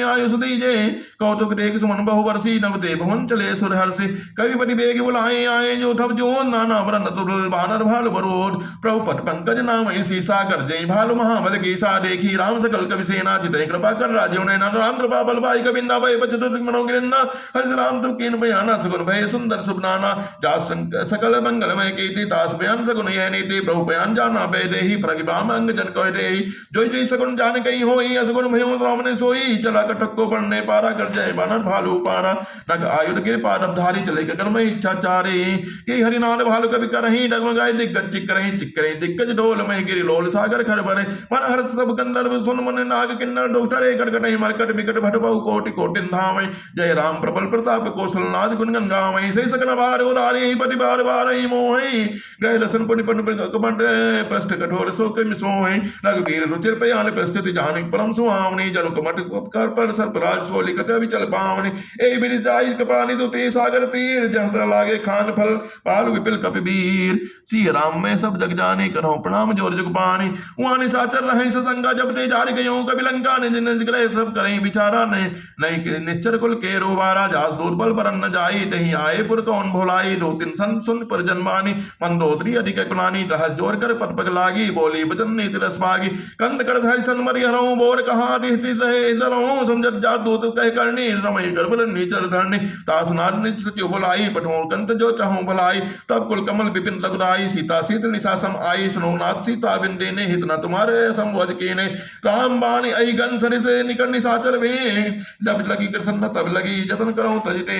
आयुष दीजे। कौतुक देख सुमन बहु बरसी, नव ते भवन चले सुर हर्षि। कविपति बेग बुलाए आए, जो ठब जो नाना वरन तुल बानर भालु बरोध। प्रभु पद पंकज नाम ऐसी सागर, जय भालु महाबल की सा। देखी राम सकल कवि सेना, चितहि कृपा कर राजीव नैना। राम कृपा बल भाई कबिंदा, भय बचत मनोगिरन्ना। हर्ष राम तुम कीन बयाना, सगुन भय सुंदर सुबनाना। जास सकल मंगलमय कीर्ति, तास बयान सगुन यह नीति। प्रभु बयान जाना बे देहि, प्रगिबाम अंग जन कह देहि। जोई जोई सगुन जान कहीं होई, असगुन भयो राम ने सोई। चला कटक को पढ़ने पारा, कर जय बानर भालु पारा। नग आयुध गिर पारब धारी, चले गगन में इच्छा चारे। कि हरिनाल भालु कवि करही, डगमगाए दिग्गज चिकरही दिग्गज ढोल में गिरि लोल सागर खर भरे। मन हर्ष सब गंधर्व सुन मन नाग किन्नर डोठरे। कटकटहि मरकट बिकट भट बहु कोटि कोटिन धामहि। जय राम प्रबल प्रताप कौशलनाथ गुण गंगामहि। से सकन बार उदारी, पति बार बारहि मोहि। गए लसन पुनि पन कमंड, पृष्ठ कठोर सो कमि सोहि। रघुवीर रुचिर पयान प्रस्थिति, जानि परम सुहावनी। जनु कमट उपकार पर सर्पराज, सो लिखत विचल पावनि। ए बिरि जाई कपानि, दुते सागर तीर। जहाँ लागे खान फल, पालु विपिल कपिवीर। सिय राम में सब जग जाने, करहु प्रणाम जोर जुग पानी। उहानि साचर रहे ससंगा, जब ते जारि गयो कपि लंका। निज निज ग्रह सब करहि विचारा, नहीं निश्चर कुल के रोबारा। जास दुर्बल बरन न जाई, तहि आए पुर कौन भोलाई। दो तीन सन सुन पर जन्मानी, मंदोदरी अधिक कुलानी। रहस जोर कर पट पग लागी, बोली बचन नीति रस भागी। कंद कर हरि सन मरि हरऊं, बोर कहाँ दिहति रहे सरऊं। समझत जात दूत कह करनी, समय गर्भ नीचर धरनी। तासु नार निज सचिव बुलाई, पठोर कंत जो चाहूं भलाई। तब कुल कमल विपिन रघुराई, सीता सीत निशा सम आई। सुनो नाथ सीता बिन देने, हित न तुम्हारे संवद कीने। राम बानी अहि गन सरिस, निकट निशाचर वे। जब लगी कृष्ण तब लगी, जतन करऊं तजते।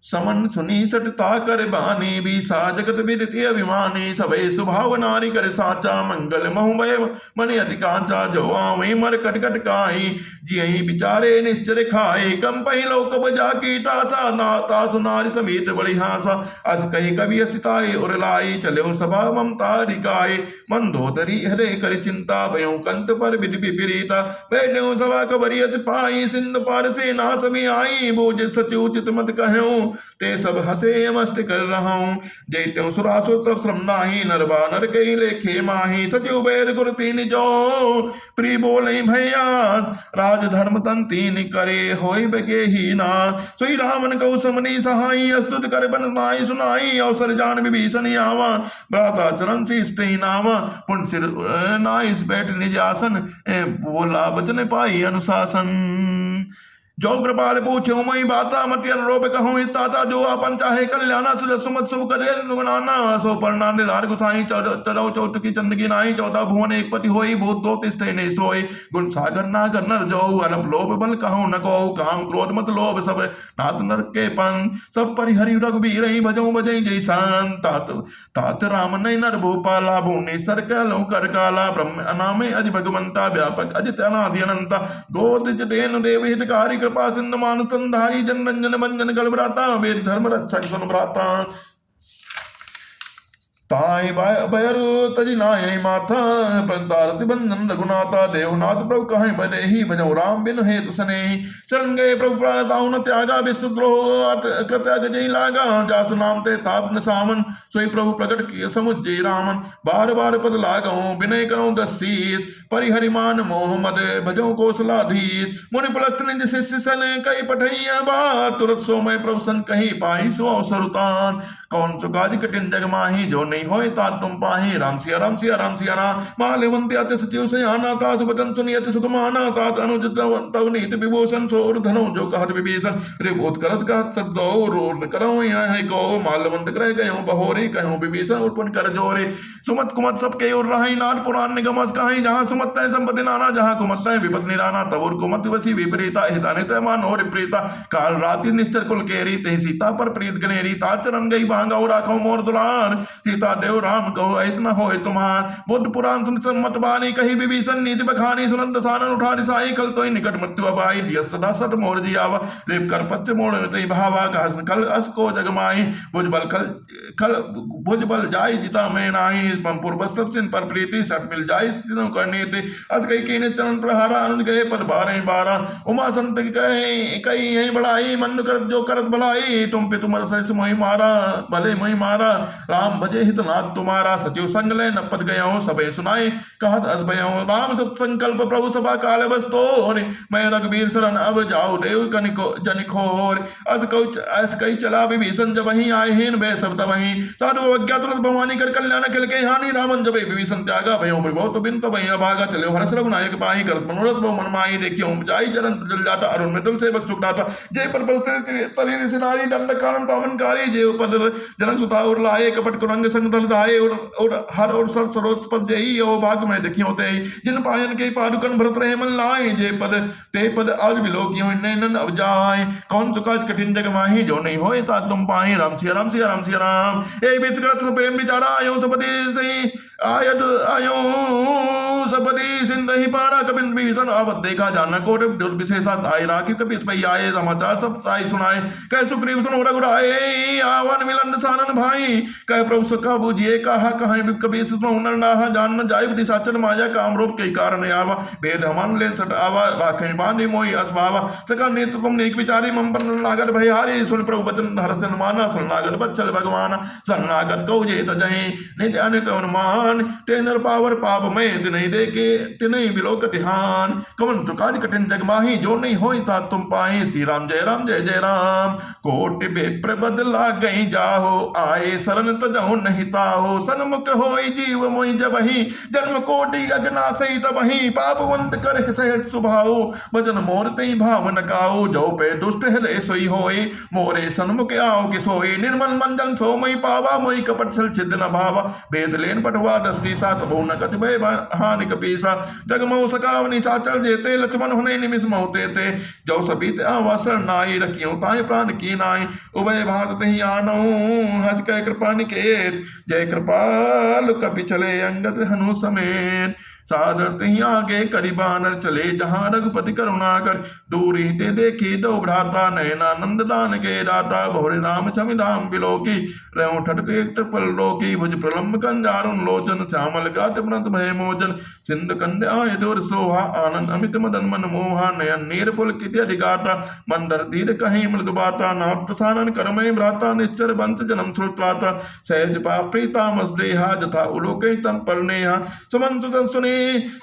समन सुनी सटता कर बानी, बीसा जगत विदित अभिमानी। सबे सुभाव नारी कर साचा, मंगल महु भय मनि अति कांचा। जो आवै मर कटकट काई, जियहि विचारे निश्चर खाए। कम पहि लोक जाकी टासा, तासु नारी समेत बड़ि हासा। अस कही कवि असिताए उरलाई, चले सभा ममता रिकाए। मंदोदरी हरे कर चिंता, भयो कंत पर विधि विपरीता। बैठे सभा खबरी अस पाई, सिंधु पार से ना समी आई। बोझ सचिव चित मत कहूं, ते सब हसे मस्त कर रहूं। जैत्यों सुरासुर तब श्रम नाही, नर बानर कई लेखे माही। सचिव बैर गुर तीन जो, प्री बोले भैया। राज धर्म तन तीन करे, होई बगे ही ना। सोई रामन कौ समनी सहाई, अस्तुत कर बन माई सुनाई। अवसर जान विभीषण आवा, भ्राता चरण शीस नावा। पुन सिर नाइस बैठ निज आसन, बोला बचन पाई अनुशासन। जो कृपाल पूछे मई बाता, मति अनुरोप कहूँ ताता। जो अपन चाहे कल्याणा, सुजस सुमत शुभ करे गुणाना। सो परना निधार गुसाई, चरौ चौट की चंदगी नाई। 14 भुवन एक पति होई, भूत दो तिष्ठे नहीं सोई। गुण सागर नागर नर जो, अलप लोभ बल कहूँ न को। काम क्रोध मत लोभ, सब नाथ नर के पन। सब परिहरि रघुबीर, भजऊ भजई जय सान। तात राम नय नर भूपाला, भूमि सर कलो कर काला। ब्रह्म अनामे अज भगवंता, व्यापक अजित अनादि अनंता। गोद देन देव हितकारी, कृपा सिंधु मानुतन धारी। जन रंजन मंजन गल भ्राता, वेद धर्म रक्षक सुन भ्राता। ताय भयरु तजि नाय माथा, प्रतारति बंधन रघुनाथा। देवनाथ प्रभु कहें बदेहि, भजऊ राम बिनु हेतु सनेहि। शरण गए प्रभु प्राताहु न त्यागा, विस्तुद्रोह कृत्याग जय लागा। जासु नाम ते ताप न सामन, सोई प्रभु प्रकट किय समुज्जय रामन। बार बार पद लागऊं, विनय करऊं दसीस। परिहरिमान मोह मद, भजऊ कौशलाधीश। मुनि पुलस्त निज शिष्य सन, कई पठैया बात। तुरत सो मैं प्रभु सन कही, पाहि सो अवसर उतान। कौन सुकाज कठिन जग माही, जो नहीं होय तात तुम पाही। राम सिया राम सिया राम सिया ना, माल्यवंत अति सचिव सयाना। तासु बचन सुनियत सुख माना, तात अनुज तव नीति विभूषण। सोर धनो जो कहत विभीषण, रे भूत करस कहत शब्दो। रोड करऊं यह को, माल्यवंत ग्रह गयो बहोरे। कहूं विभीषण उत्पन्न कर जोरे। सुमत कुमत सब के ओर रहाई, नाल पुराण निगमस कहाई। जहाँ सुमत तय संपत्ति नाना, जहाँ कुमत तय विपत निराना। तबुर कुमत वसी विपरीता, हितानि तय मानो विपरीता। काल रात्रि निश्चर कुल केरी, ते सीता पर प्रीत गनेरी। तात चरण गई बांगा, राखो मोर दुलार। सीता देखा देव राम कहो इतना हो तुम्हार बुद्ध पुराण सुन सम्मत बानी कही विभीषण नीति बखानी सुनंद सानन उठा साई कल तो निकट मृत्यु अबाई दिय सदा सत मोर जियावा रेप कर पच्च मोड़ तई भावा कहसन कल असको जगमाई भुजबल कल भुजबल जाय जिता में नाही पंपुर बस्तव सिन पर प्रीति सट मिल जाय स्थिनो करने ते अस कई कीने चरण प्रहारा अनुज गए पर 12 उमा संत कहे कई यही बढ़ाई मन कर जो करत भलाई तुम पे तुमर सस मोहि मारा भले मोहि मारा राम भजे हित नाथ तुम्हारा सचिव संग ले न पद गया हूँ सबे सुनाए कहत अस भय हूँ राम सत संकल्प प्रभु सभा काल बस्तो मैं रघुबीर शरण अब जाओ देव कनिको जनिखोर अस कई चला विभीषण जब वहीं आए हीन भय शब्द वहीं साधु अवज्ञा तुरंत भवानी कर कल्याण खिल के हानि रामन जब विभीषण त्यागा भयो बहुत बिन तो वहीं भागा चले हरस रघुनायक पाही करत मनोरथ बहु मन माही देखियो जाई चरण जल जाता अरुण मृदुल से बक सुखदाता जय पर तली सिनारी दंड कारण पावनकारी जय पद जनक सुता और लाए कपट कुरंग संग दल जाए और हर और सर सरोज पद जई ओ भाग में देखियो ते जिन पायन के पादुकन भरत रहे मन लाए जय पद ते पद आज बिलोकियो नैनन अब जाए कौन सुकाज कठिन जग माही जो नहीं होए ता तुम पाए राम सिया राम सिया राम सिया राम ए बीत करत प्रेम विचारा आयो सपति सही आयद आयो सपति सिंधहि पारा कबिन विभीषण आवत देखा जाना कोट दुर्विशेषात आए राखी कपिस भई आए समाचार सब साई सुनाए कह सुग्रीव सुनो रघुराए आवन मिलन सानन भाई कह प्रभु सुखा बुझिए कहा कहीं कबीर सुनो हुनर नाहा जान न जाय बुद्धि साचन माया काम रूप के कारण आवा वेद हमान ले सट आवा राखे बांधे मोहि असभावा सका नेत्र तुम नेक विचारी मम पर नागत भयहारी सुन प्रभु वचन हरस माना शरणागत बच्चल भगवान शरणागत कौ जे तजहि निज अनित अनुमान ते नर पावर पाप में तिनहि देके तिनहि बिलोक ध्यान कवन तुकाज कठिन जग माही जो नहीं होई ता तुम पाए श्री राम जय जय राम कोटि बेप्र बदला गई जाहो आए शरण तजहु नहीं ताहो सन्मुख होई जीव मोहि जबहि जन्म कोटि अगना सही तबहि पापवंत कर सहज सुभाओ वचन मोर तई भाव न काओ जो पे दुष्ट हृदय सोई होए मोरे सन्मुख आओ कि सोए निर्मल मंजन सो मई पावा मोहि कपट छल छिद न भावा वेद लेन पठवा दसी सात बहु न कति भय हानि कपीसा जग मऊ सकावनी साचल जेते लक्ष्मण हुने निमिष मोहते ते जो सबीत आवासर नाई रखियो ताई प्राण की नाई उभय भात तही आनो हस कह कृपा निकेत जय कृपाल कपि चले अंगद हनु समेत सादर तही आगे करी बानर चले जहां रघुपति करुणा कर दूरी ते देखी दो भ्राता नयना नंद दान के दाता भोरे राम छवि धाम बिलोकी रहो ठटके ट्रिपल रोकी भुज प्रलंब कंजारुन लोचन श्यामल गात प्रणत भय मोचन सिंधु कन्या दुर सोहा आनंद अमित मदन मन मोहा नयन नीर पुल किति अधिगाता मंदर धीर कहीं मृदु बाता नाथ सानन करमय भ्राता निश्चर वंश जन्म श्रुत्राता सहज पाप्रीता मसदेहा जथा उलोके तम परनेहा समन सुने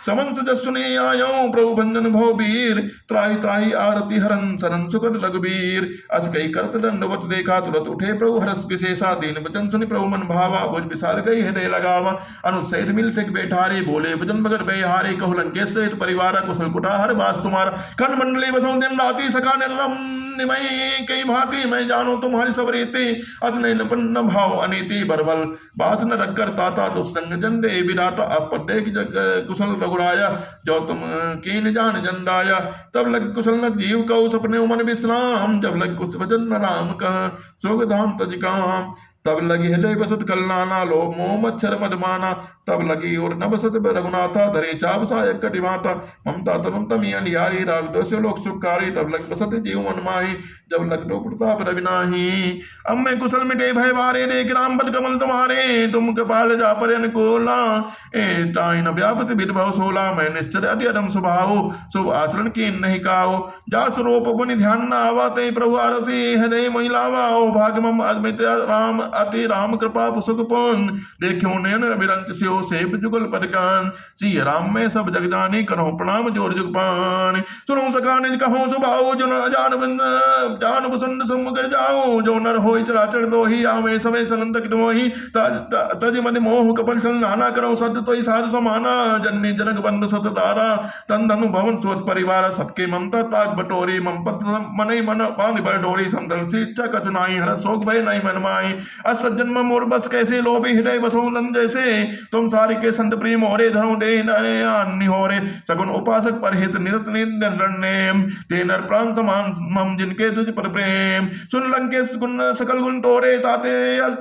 समन सुने आयो प्रभु भंजन भव वीर त्राहि त्राहि आरती हरन सरन सुखद रघुबीर अस कई करत दंडवत देखा तुरत उठे प्रभु हरस विशेषा दीन वचन सुनि प्रभु मन भावा भुज विशाल गई हृदय लगावा अनुसैत मिल फिक बैठारे बोले भजन मगर बेहारे कहु लंकेश सहित परिवार कुशल कुटा हर बास तुम्हारा खंड मंडली बसों दिन राति सखा निर्रम निमय कई भांति मैं जानो तुम्हारी सब रीति अतने नपन्न भाव अनीति बरबल बास न रखकर ताता दुस्संग जन दे विराता अब देख जग कुशल रघुराया जो तुम कीन जान जंदाया तब लग कुशल न जीव कहो सपने मन विश्राम जब लग कुछ भजन न राम कह सोग धाम तज काम तब लगी हृदय बसत कलनाना लोभ मोह मच्छर मदमाना तब लगी और न बसत रघुनाथा धरे चाप सायक कटिमाता ममता तनुम तमी अनिहारी राग दोषो लोक सुखकारी तब लग बसत जीव मन माही जब लग दो प्रताप रविनाही अब मैं कुशल मिटे भय बारे देख राम बद कमल तुम्हारे तुम कृपाल जा पर अनुकूला ए ताई न व्यापत विद भव सोला मैं निश्चर अति अदम स्वभाव शुभ आचरण की नहीं काओ जा स्वरूप पुनि ध्यान न आवा ते प्रभु आरसी हृदय महिलावा ओ भाग मम अद्मित राम अति राम कृपा सुख पुन देखो नयन रविरंत स्यो सेप जुगल पदकान सी राम में सब जग जानी करो प्रणाम जोर जुग पान सुनो सका निज कहो सुभाओ जो न जान बसंत समुख जाओ जो नर होई चराचर दो ही आवे समय सनंत कितो ही तज मद मोह कपल चल नाना करो सद तोई साधु समाना जननी जनक बंधु सत दारा तन धनु भवन सोत परिवार सबके ममता ताक बटोरी मम पत मनई मन पान बटोरी समदल सी इच्छा कचुनाई हर शोक भय नहीं मन माई असज्जन्म मोर बस कैसे लोभी हृदय बसोलन जैसे तुम सारी के संत प्रेम होरे धरो दे अन्य होरे सगुन उपासक परहित निरत निरण्यम ते नर प्राण समान मम जिनके तुझ पर प्रेम सुन लंकेश गुण सकल गुण तोरे ताते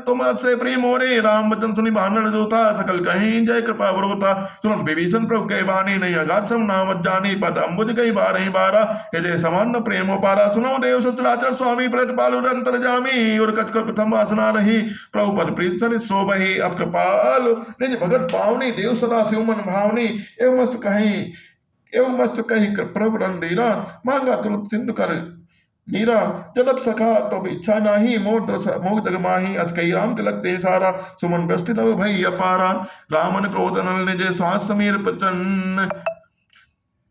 तुम से प्रेम होरे राम वचन सुनि बानर जोता सकल कहीं जय कृपा बरोता सुन विभीषण प्रभु के बानी नहीं अगाध सम नाम जानी पद अम्बुज कई बार ही बारा हृदय समान प्रेम पारा सुनो देव सचराचर स्वामी प्रत पालु अंतर जामी और कच कर प्रथम वासना रही प्रभु पद प्रीत सन सोबही अब कृपाल निज भगत पावनी देव सदा शिव मन भावनी एवं मस्त कही प्रभु रणधीरा मांगा तुरंत सिंधु कर मीरा जलप सखा तो इच्छा नाही मोह जग माही अस कई राम तिलक ते सारा सुमन वृष्टि नव भई अपारा रामन क्रोध नल निज श्वास समीर पचन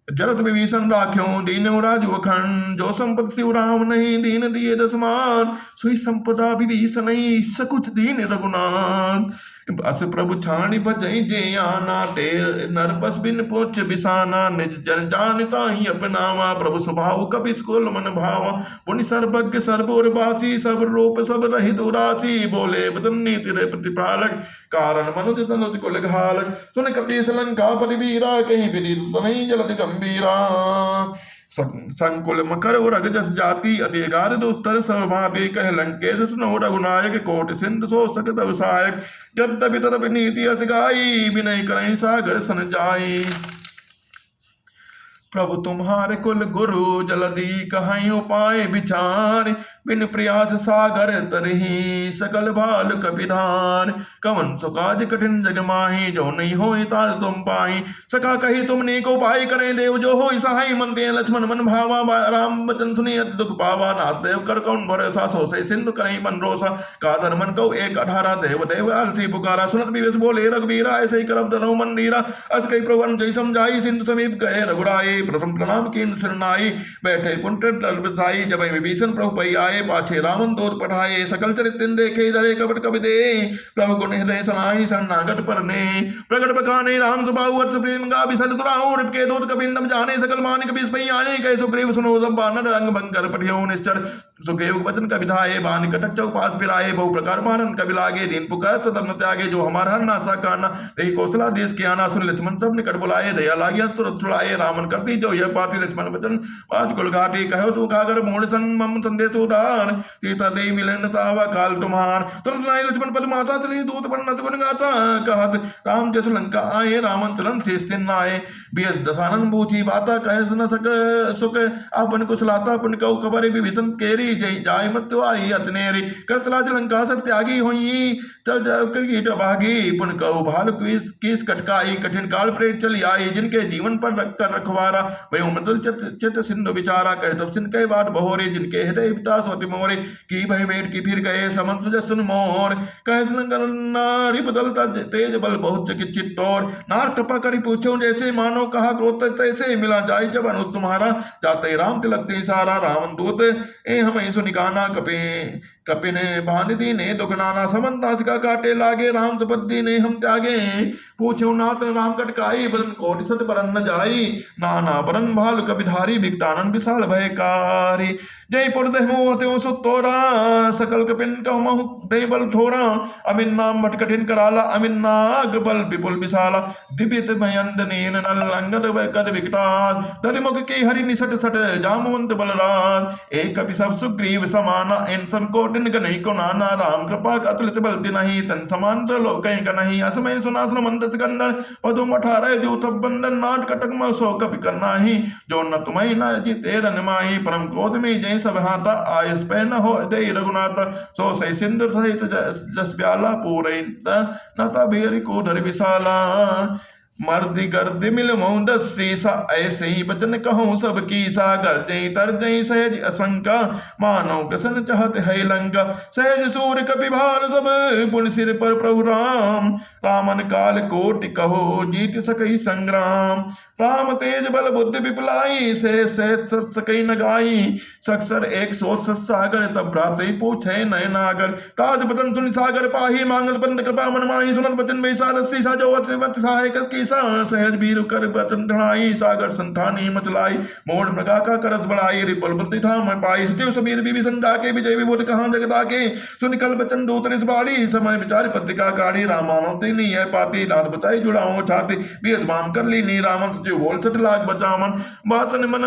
जरत विभीषण राख्यो दीन राजु अखंड जो संपत शिव राम नहीं दीन दिए दसमान सुई संपदा विभीषण नहीं सकुच दीन रघुनाथ अस प्रभु छाणी बजई जे आना ते नर बस बिन पोच बिसाना निज जन जानता ही अपनावा प्रभु स्वभाव कपि स्कुल मन भावा पुण्य सर्वज्ञ सर्वोर बासी सब रूप सब रहित उदासी बोले बदन नीति रे प्रतिपालक कारण मनुज तनुज कुल घालक सुन कपि लंका पति वीरा कहीं विदित नहीं जलति गंभीरा संकुल मकर और अगजस जाति अधिकार दुस्तर सर्वादि कह लंकेश सुनो रघुनायक कोट सिंध सो सकत अवसायक यद्यपि तदपि नीति अस गाई विनय करई सागर सन जाई प्रभु तुम्हारे कुल गुरु जलदी कहीं उपाय विचार बिन प्रयास सागर तरही सकल भाल कपिधान कवन सुकाज कठिन जग माही जो नहीं हो तार तुम पाई सका कही तुमने को उपाय करें देव जो हो सहाय मन दे लक्ष्मण मन भावा राम वचन सुनी अति दुख पावा नाथ देव कर कौन भरोसा सो से सिंधु करें मन रोसा कादर मन को एक अठारा देव देव अलसी पुकारा सुनत विवेश बोले रघुबीरा ऐसे ही करब दनो मंदिरा अस कई प्रवन जय समझाई सिंधु समीप गए रघुराए प्रथम प्रणाम की शरणाई बैठे पुंट बसाई जब विभीषण प्रभु पै आए पाछे रावण दूत पठाए सकल चरित्र देखे धरे कपट कवि दे प्रभु गुण हृदय सनाई शरणागत परने प्रगट बखाने राम सुबाहु वर्ष प्रेम गा विसर तुराऊ के दूत कबिंदम जाने सकल मानिक बिस पै आने कै सुग्रीव सुनो सब बानर रंग भंकर पठियो निश्चर सुग्रीव वचन कविधाए बान कटक चौपास फिराए बहु प्रकार मारन कवि लागे दीन पुकार तब त्यागे जो हमारा हर नासा काना रही कौशला देश के आना सुन लक्ष्मण सब निकट बुलाए दया लागे तुरंत छुड़ाए रावण करती जो यह पाती लक्ष्मण वचन आज कुल घाटी कहो तू खागर मोड़ सन मम संदेश उदार सीता दे मिलन तावा काल तुम्हार तुरंत नाई लक्ष्मण पद माता चली दूत बन्नत गुण गाता कहत राम जस लंका आए रामन चलन शेष दिन आए बीस दसानन बूझी बाता कह न सक सुख अपन कुशलाता पुन कौ खबर विभीषण केरी जय जाय मृत्यु आई अतनेरी करतलाज लंका सब त्यागी हुई तब कीट भागी पुन कौ भाल किस कटकाई कठिन काल प्रेत चली आई जिनके जीवन पर रख कर रखवारा वयो मदल चित सिंधु विचारा कह तब सिंह कई बात बहोरे जिनके हृदय वितासवती मोरे की भय भेद की फिर गए समन सुजन मोर कह नारी बदलता तेज बल बहुत चिकित्सित तौर नार कृपा करी पूछो जैसे मानो कहा क्रोध तैसे मिला जाय जब अनुज तुम्हारा जाते राम तिलक ते सारा रावण दूत ए हमें सुनिकाना कपि ने भानिदी ने दुखनाना समन दासिका काटे लागे राम सुपद्दी ने हम त्यागे पूछो नाथ राम कटकाई बदन कोटि सत बरन न जाई नाना बरन भाल कपिधारी विकटानन विशाल भयकारी जय पुर देहमोह त्यो सुतोरा सकल कपिन कहमहु दे बल ठोरा अमिन नाम मट कठिन कराला अमिन नाग बल विपुल विशाला दिव्यत भयंद नीन नल लंगद कद विकटाल दरिमुख की हरि निसट सट जामवंत बलराज एक कपि सब सुग्रीव समाना इन संकोट नहीं को नाना राम कृपा अतुलित बलति नहीं तन समान लोक का नहीं असमय सुनासन मंद सिकंदर पदुम 18 द्यूत बंदन नाट कटक में सो कपि करना ही जो न तुम्हें न जीते रन माही परम क्रोध में जय सब हाथा आयुष पे न हो दे रघुनाथ सो सही सिंधु सहित जस प्याला पूरे न तबेरी को धर विशाला मर्दी गर्द मिल मऊदस सीसा ऐसे ही बचन कहूँ सब की सा गर्जई तरजई सहज असंका मानो कृष्ण चाहत है लंका सहज सूर कपि भाल सब पुन सिर पर प्रभु राम रामन काल कोटि कहो जीत सकई संग्राम राम तेज बल बुद्धि विपलाई से सकई न गाई सक्सर 100 सागर तब भ्राते पूछे नय नागर ताज बदन सुन सागर पाही मांगल बंद कृपा मन माही सुनत बचन में सारसी साजो सहायक की सा सहज बीर कर बचन ढाई सागर संठानी मचलाई मोड़ मृगा का करस बढ़ाई रिपल बुद्धि धाम पाई सतीव समीर बीबी संजा के विजय विभूत कहाँ जगदा के सुनिकल बचन दूत रिस बाड़ी समय विचार पत्रिका काढ़ी रामानोती नहीं है पाती नाथ बचाई जुड़ाओ छाती बीस बाम कर ली नी रामन सचिव बोल सट लाख बचावन बासन मन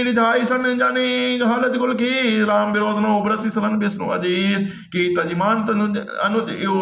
रिझाई सन जाने हालत गुल की राम विरोध नो उबरसी सलन विष्णु अजीत की तजमान तनुज अनुज यो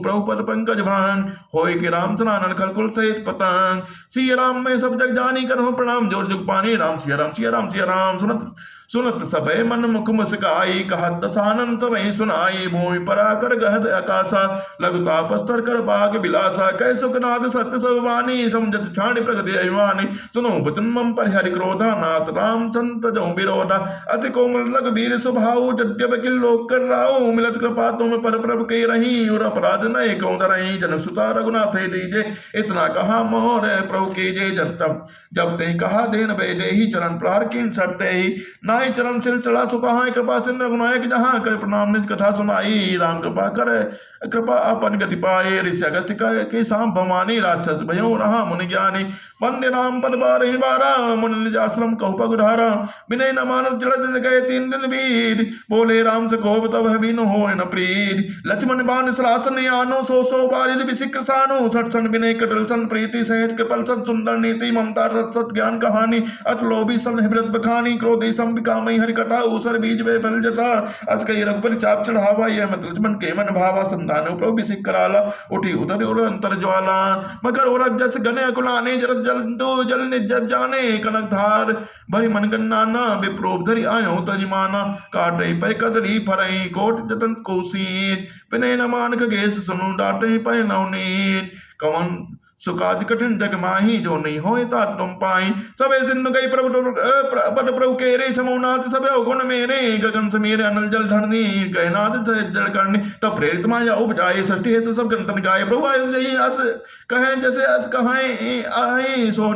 प्रभुपद पंकज भान होय के राम सनानन खलकुल सहित पतंग सिया राम में सब जग जानी करो प्रणाम जोर जुग पानी राम सिया राम सिया राम सिया राम सुनत सुनत सबे मन मुख मुस्काई कहत दसानन सबे सुनाई भूमि पराकर गहत आकाशा लघु तापस्तर कर बाग बिलासा कै सुखनाथ सत्य सब वाणी समझत छाणी प्रगति अभिमानी सुनो बचन मम परिहरि क्रोधा नाथ राम संत जो विरोधा अति कोमल रघुबीर स्वभाव जड्यब किल्लो कर राऊ मिलत कृपा तुम पर प्रभ के रही और अपराध नए कौ धरही जनक सुता रघुनाथ दीजे इतना कहा मोर प्रभु कीजे जन तब जब ते कहा देन बेदे ही चरण प्रहार किन सकते ही नाई चरण सिल चढ़ा सुकहाय कृपा सिंह रघुनायक जहाँ कर प्रणाम निज कथा सुनाई राम कृपा कर कृपा अपन गति पाए ऋषि अगस्त्य कर के साम भवानी राक्षस भयो रहा मुनि ज्ञानी वंदे राम पद बारहि बारा मुनि निज आश्रम कहु पगुधारा विनय न मानव जड़ दिन गए 3 दिन बीत बोले राम से कोप तब बिनु हो न प्रीत लक्ष्मण बाण सरासन आनो सो बारिद विशिक्र सानो सटसन विनय कटल सन प्रीति सहज कपल सन सुंदर नीति ममता रस सत ज्ञान कहानी अत लोभी सब हृदय बखानी क्रोधी संबिका मई हरि कथा ऊसर बीज वे फल जता अस कई रघुपति चाप चढ़ावा यह मत लक्ष्मण के मन भावा संधान प्रभु विशिक कराला उठी उधर और अंतर ज्वाला मकर और जस गने अकुलाने जल जल दो जल ने जब जाने कनक धार भरी मन गन्ना ना विप्रोप धरी आयो तजमाना काटे पै कदरी फरई कोट जतन कोसीर विनय न मान खगेश सुनु डाटे पै नवनीत कवन सुकाज कठिन जग माही जो नहीं होए ता तुम पाई सबे सिंधु गई पद प्रभु के रे समूनाथ सबे गुण मेरे गगन समीर अनल जल धरनी गहनाथ जड़ करनी तब प्रेरित माया उपजाए षष्ठी हेतु सब गंतन गाय प्रभु आयु जही अस कहे जैसे अस कहाए आए सो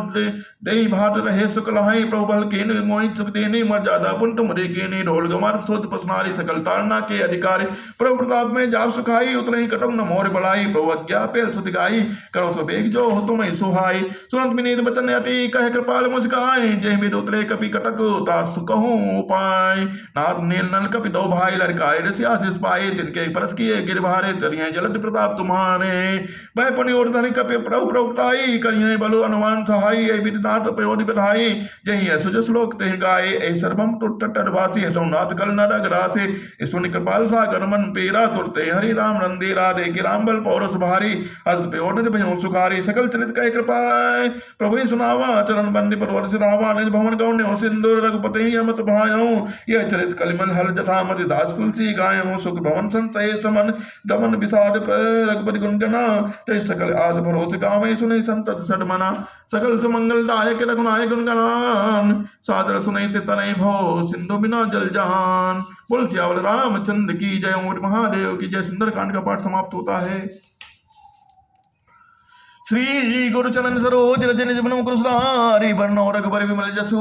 दे भात रहे सुकल हाई प्रभु बल के मोहित सुख देने मर्यादा पुन तुमरे के ने ढोल गमार सोत पसनारी सकल तारना के अधिकारी प्रभु प्रताप में जाप सुखाई उतरे ही कटक न मोर बढ़ाई प्रभु अज्ञा पेल सुध गाई करो सो बेग जो हो तुम सुहाई सुनत विनीत बचन अति कह कृपाल मुस्काई जय मेरे उतरे कपि कटक तात सुकहूं उपाय नाथ नील नल कपि दो भाई लड़काए रसी आशीष पाए तिनके परस किए गिरभारे तरिये जलद प्रताप तुम्हारे वह पुनि और धनि कपि प्रभु प्रभुताई करिए बलो अनुमान सहाई ए विदनाथ पयोधि बधाई जय सुज श्लोक ते गाए ए सर्वम टुटटवासी है तो नाथ कल न रघरासे ईश्वनि कृपाल सागर मन पेरा तुरते हरि राम नंदे राधे कि राम बल पौरस भारी हस पयोधि भयो सुखारी सकल चलित कह कृपा प्रभु सुनावा चरण बंदी परवर सिरावा निज भवन गौण्य सिंदूर रघुपति अमत भायो यह चरित कलिमल हर जथा मति दास तुलसी गायो सुख भवन संचय समन दमन विषाद रघुपति गुणगना ते सकल आज भरोसे गावे सुने संतत सडमना सकल सुमंगल दायक रघुनायक गुणगनान सादर सुने तनय भो सिंधु बिना जल जान बोल चावल रामचंद्र की जय ओम महादेव की जय। सुंदरकांड का पाठ समाप्त होता है। श्री गुरुचरण सरोज रजन जमन कुरुसुधारी वर्णो रघुबर विमल जसु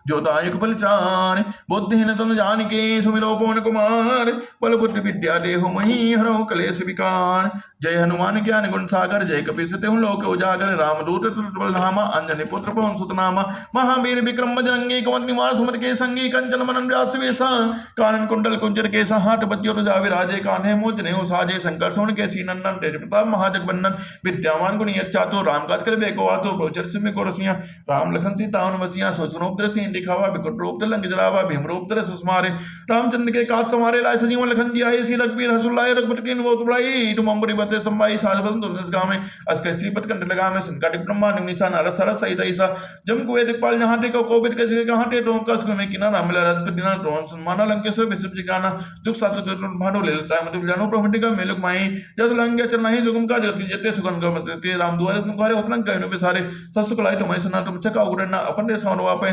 जो दायक बलचार बुद्धिहीन तनु जानिके सुमिरो पवन कुमार बल बुद्धि विद्या देहु मही हरो कलेश विकार जय हनुमान ज्ञान गुण सागर जय कपीस तेहु लोक उजागर रामदूत बलधामा अंजनी पुत्र पवन सुत नामा महावीर विक्रम बजरंगी कवच निवार सुमत के संगी कंचन मनन व्यास वेसा कानन कुंडल कुंजर केसा हाथ बज्यो तो जावे राजे कान्हे मोज नेहु साजे शंकर सोन के सी नंदन तेज प्रताप महाजगबंदन विद्यावान गुणी अच्छा तो राम काज कर बेको आतो प्रोचर से में को रसिया राम लखन सीता हनुमत बसिया सोचनोप दर से दिखावा बिकट रूप लंग जरावा भीम रूप दर सुस्मारे रामचंद्र के काज समारे लाए सजीवन लखन जी आए सी रघुबीर हसुलाए रघुपति की वो तुड़ाई तुम अंबरी बरते संभाई साज बदन दुर्दस गावे अस्कर श्रीपत कंठ लगा में संकट ब्रह्मा निमिषा नरस हरस सहित ऐसा जम को वेदिक पाल जहां को कोविद के कहां टे टोम का सुख में किना नाम मिला राज दिना टोन सम्माना लंकेश्वर विश्व जी गाना दुख शास्त्र भानो ले लेता मतलब जानो प्रभुटिका मेलुक माई जद लंगे चल नहीं जुगम का जगत जते सुगन गमत के राम दुआरे तुम घरे उतना कहनो पे सारे ससुकलाई तुम्हारी सना तुम चका उड़ना अपन दे सावन वापे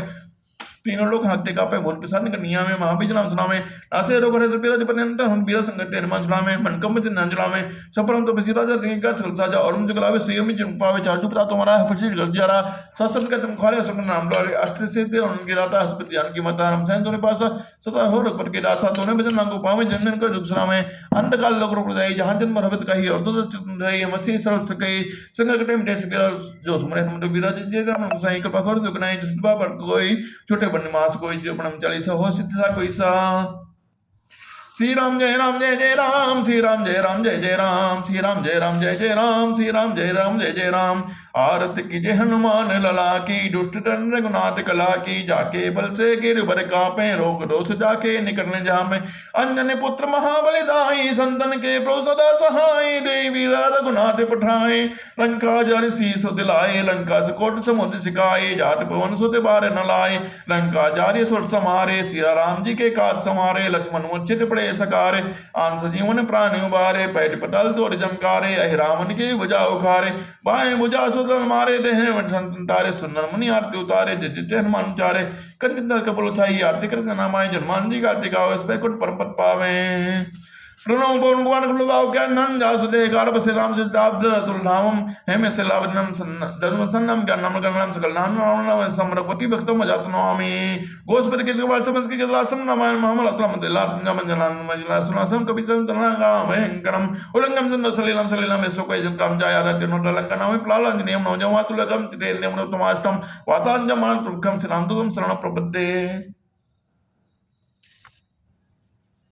तीनों लोग हाकते कापे भूल पिशाच निकट नियामे महाबीज नाम सुनामे नासे रोग हरे सुपीरा जपन्यंत हम बीरा संकट हनुमान सुनामे मनकम में नंजलामे सपरम तो बसी राजा रिंग का छल साजा और मुझे गलावे स्वयं जिन पावे चार्जू पता तुम्हारा है पछी गजारा सत्संग का तुम खाले सुन नाम लो अष्ट से ते उनके राता अस्पति ज्ञान की मता राम सैन तोने पास सता हो रखपत के दासा तोने भजन नांगो पावे जनन का दुख सुनामे अंधकाल लोग रूप जाई जहां जन्म रहबत कही और तो चितंदई मसी सर्व कही संग कटे में देश बीरा जो सुमरे हम तो बीरा जे राम साईं का पखोर दुख नहीं जुटबा पर कोई छोटे बन मास कोई जो पणम 40 हो सिद्ध सा कोई सा श्री राम जय राम श्री राम जय जय राम श्री राम जय जय राम श्री राम जय जय राम आरत की जय हनुमान लला की दुष्ट दंड रघुनाथ कला की जाके बल से गिर बर कापे रोक दोष जाके निकलने जामे अंजन पुत्र महाबली दाई संतन के प्रभु सदा सहाय देवी रघुनाथ पठाए लंका जर शीस दिलाए लंका से कोट समुद्र सिखाए जाट पवन सुत बार न लाए लंका जारी सुर समारे सिया राम जी के काज समारे लक्ष्मण मुचित पड़े सकारे आन सजीवन प्राण उबारे पैठ पटल तोड़ जमकारे अहि रावण के भुजा उखारे बाएं भुजा सुतल मारे देह तारे सुनर मुनि आरती उतारे जय हनुमान चारे कंचन कपल उठाई आरती करते नामाय हनुमान जी गाते गावे इस पे कुट परम पद पावे प्रणव पवन भगवान खुलवाओ ज्ञान नंद जासुदे कार बसे राम से ताप तुलनामम हेमे से लावनम धर्म सन्नम ज्ञानम गणनम सकल नाम नाम समरपति भक्तम जातनामि गोस्पति के बार समझ के रासम नामाय महमल अतलम दिला जम जनान मजला सुनासम कवि संतना भयंकरम उल्लंघम संद सलीलम ऐसो कोई जन काम जाया रति नो लंकना में प्लालन नियम नो जमा तुलगम तिते नियम तमाष्टम वातांजमान तुलकम श्रीराम तुम शरण प्रपद्ये।